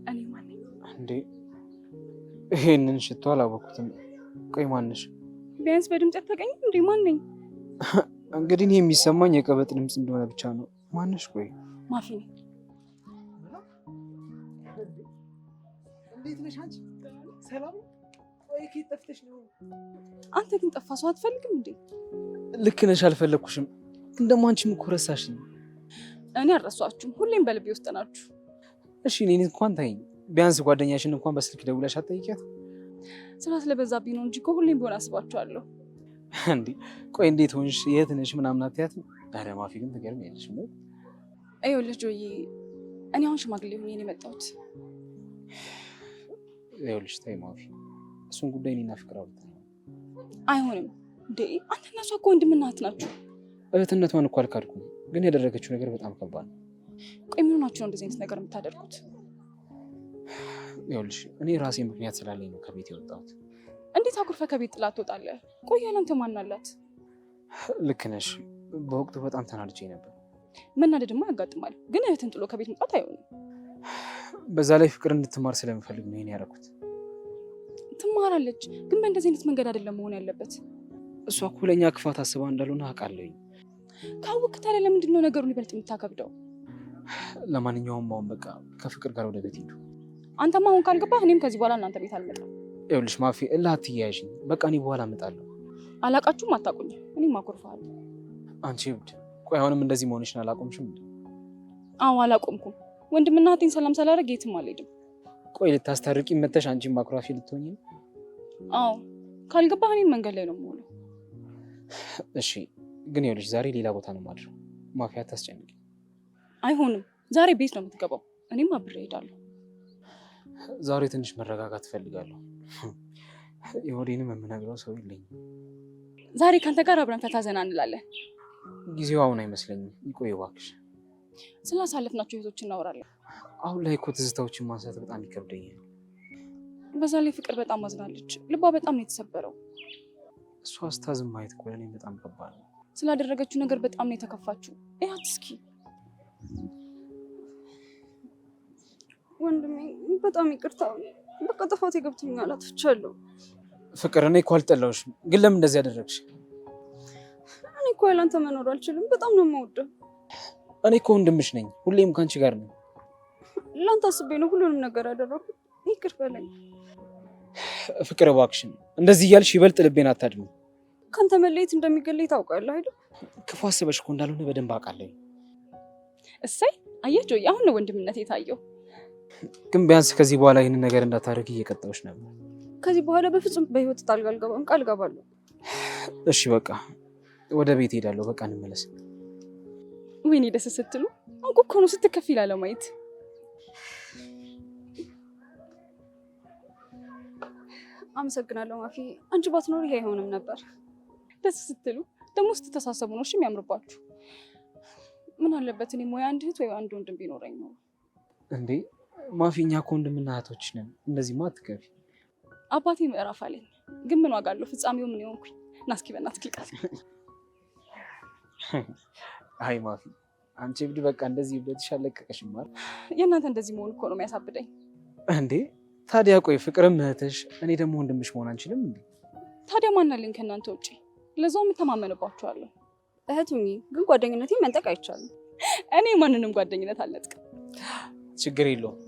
እኔ ማነኝ እንዴ? ይሄንን ሽቶ አላወኩትም። ቆይ ማንሽ? ቢያንስ በድምፅ አታውቀኝም እንዴ? ማነኝ? እንግዲህ እኔ የሚሰማኝ የቀበጥ ድምፅ እንደሆነ ብቻ ነው። ማንሽ? ቆይ ማፊ ነኝ። እንዴት ነሽ አንቺ? ሰላም? ቆይ ከየት ጠፍተሽ ነው? አንተ ግን ጠፋ ሰው አትፈልግም እንዴ? ልክ ነሽ፣ አልፈለግኩሽም። ግን ደግሞ አንቺም እኮ ረሳሽኝ። እኔ አልረሳችሁም፣ ሁሌም በልቤ ውስጥ ናችሁ። እሺ እኔን እንኳን ታይኝ፣ ቢያንስ ጓደኛሽን እንኳን በስልክ ደውለሽ አትጠይቂያት? ስራ ስለበዛብኝ ነው እንጂ እኮ ሁሌም ቢሆን አስባችኋለሁ። እንዴ ቆይ እንዴት ሆንሽ? የት ነሽ ምናምን አትያትም? ኧረ ማፊ ግን ትገርሚያለሽ። ይኸውልሽ ጆዬ፣ እኔ አሁን ሽማግሌ ሆኜ ነው የመጣሁት። ይኸውልሽ ተይ ማፊ፣ እሱን ጉዳይ እኔና ፍቅር አውርተናል። አይሆንም እንዴ! አንተና እሷ እኮ ወንድምና እህት ናችሁ። እህትነቷን እኮ አልካድኩም፣ ግን ያደረገችው ነገር በጣም ከባድ ነው። ቆይ ምን ሆናችሁ ነው እንደዚህ አይነት ነገር የምታደርጉት? ይኸውልሽ እኔ ራሴ ምክንያት ስላለኝ ነው ከቤት የወጣሁት። እንዴት አኩርፈ ከቤት ጥላት ትወጣለህ? ቆይ ያለንተ ማን አላት? ልክ ነሽ። በወቅቱ በጣም ተናድጄ ነበር። መናደድማ ያጋጥማል፣ ግን እህትን ጥሎ ከቤት መውጣት አይሆንም። በዛ ላይ ፍቅር እንድትማር ስለምፈልግ ነው ይሄን ያደረኩት። ትማራለች፣ ግን በእንደዚህ አይነት መንገድ አይደለም መሆን ያለበት። እሷ እኮ ለእኛ ክፋት አስባ እንዳልሆነ አውቃለሁኝ። ካወቅክ ታዲያ ለምንድን ነው ነገሩን ይበልጥ የምታከብደው? ለማንኛውም አሁን በቃ ከፍቅር ጋር ወደ ቤት ሂዱ። አንተማ አሁን ካልገባህ እኔም ከዚህ በኋላ እናንተ ቤት አልመጣም። ይኸውልሽ ማፊ እልህ አትያያዥኝ። በቃ እኔ በኋላ እመጣለሁ። አላቃችሁም፣ አታውቁኝም። እኔም አኮርፋለሁ። አንቺ እብድ! ቆይ አሁንም እንደዚህ መሆንሽን አላቆምሽም እንዴ? አዎ አላቆምኩም። ወንድምና እህቴን ሰላም ሳላደርግ የትም አልሄድም። ቆይ ልታስታርቂ መተሽ አንቺን ማኩራፊ ልትሆኚ ነው? አዎ ካልገባህ እኔም መንገድ ላይ ነው የምውለው። እሺ ግን ይኸውልሽ ዛሬ ሌላ ቦታ ነው የማድረው። ማፊ አታስጨንቂ። አይሆንም፣ ዛሬ ቤት ነው የምትገባው። እኔም አብሬ እሄዳለሁ። ዛሬ ትንሽ መረጋጋት እፈልጋለሁ። የሆዴንም የምነግረው ሰው የለኝም። ዛሬ ከአንተ ጋር አብረን ፈታ ዘና እንላለን። ጊዜው አሁን አይመስለኝም። ይቆይ እባክሽ። ስላሳለፍናቸው ህይወቶች እናወራለን። አሁን ላይ እኮ ትዝታዎችን ማንሳት በጣም ይከብደኛል። በዛ ላይ ፍቅር በጣም አዝናለች። ልቧ በጣም ነው የተሰበረው። እሷ ስታዝን ማየት እኮ ለእኔ በጣም ከባድ ነው። ስላደረገችው ነገር በጣም ነው የተከፋችው። እያት እስኪ። ወንድሜ በጣም ይቅርታ፣ በቃ ጥፋቴ ገብቶኛል፣ አጥፍቻለሁ። ፍቅር እኔ እኮ አልጠላሁሽም፣ ግን ለምን እንደዚህ ያደረግሽ? እኔ እኮ ያላንተ መኖር አልችልም። በጣም ነው የምወደው። እኔ እኮ ወንድምሽ ነኝ፣ ሁሌም ከአንቺ ጋር ነኝ። ለአንተ አስቤ ነው ሁሉንም ነገር ያደረኩት። ይቅር በለኝ ፍቅር እባክሽን፣ እንደዚህ እያልሽ ይበልጥ ልቤን አታድሚ። ከአንተ መለየት እንደሚገለኝ ታውቃለህ አይደል? ክፉ አስበሽ እኮ እንዳልሆነ በደንብ አውቃለሁ። እሰይ አየህ ጆይ፣ አሁን ነው ወንድምነት የታየው። ግን ቢያንስ ከዚህ በኋላ ይህንን ነገር እንዳታደርጊ እየቀጣሁሽ ነበር። ከዚህ በኋላ በፍጹም በህይወት ጣልቃ አልገባም፣ ቃል ገባለሁ። እሺ በቃ ወደ ቤት ሄዳለሁ። በቃ እንመለስ። ወይኔ ደስ ስትሉ አውቁ እኮ ነው ስትከፊ ላለማየት። አመሰግናለሁ ማፊ። አንቺ ባትኖር ይሄ አይሆንም ነበር። ደስ ስትሉ ደግሞ ስትተሳሰቡ ነው የሚያምርባችሁ። ምን አለበት እኔም ወይ አንድ እህት ወይ አንድ ወንድም ቢኖረኝ ነው። እንዴ ማፊ፣ እኛ እኮ ወንድምና እህቶች ነን። እንደዚህማ አትከፊ። አባቴ ምዕራፍ አለኝ፣ ግን ምን ዋጋ አለው? ፍጻሜው ምን ይሆንኩኝ? እና እስኪ በእናትህ ልቀስ። አይ ማፊ፣ አንቺ እብድ! በቃ እንደዚህ እብደትሽ አለቀቀሽም አይደል? የእናንተ እንደዚህ መሆን እኮ ነው የሚያሳብደኝ። እንዴ ታዲያ ቆይ ፍቅርም እህትሽ እኔ ደግሞ ወንድምሽ መሆን አንችልም እንዴ? ታዲያ ማን አለኝ ከእናንተ ውጪ? ለዛው የምተማመንባችኋለሁ። እህቱኝ፣ ግን ጓደኝነቴን መንጠቅ አይቻልም። እኔ ማንንም ጓደኝነት አልነጥቅም። ችግር የለውም።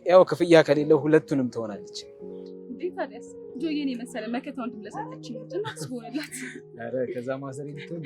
ያው ክፍያ ከሌለው ሁለቱንም ትሆናለች። ታዲያስ ጆዬን የመሰለ መከታ ወንድም ለሰጠችኝ እናትስ በሆነላት። ኧረ ከዛ ማሰሪ ልትሆን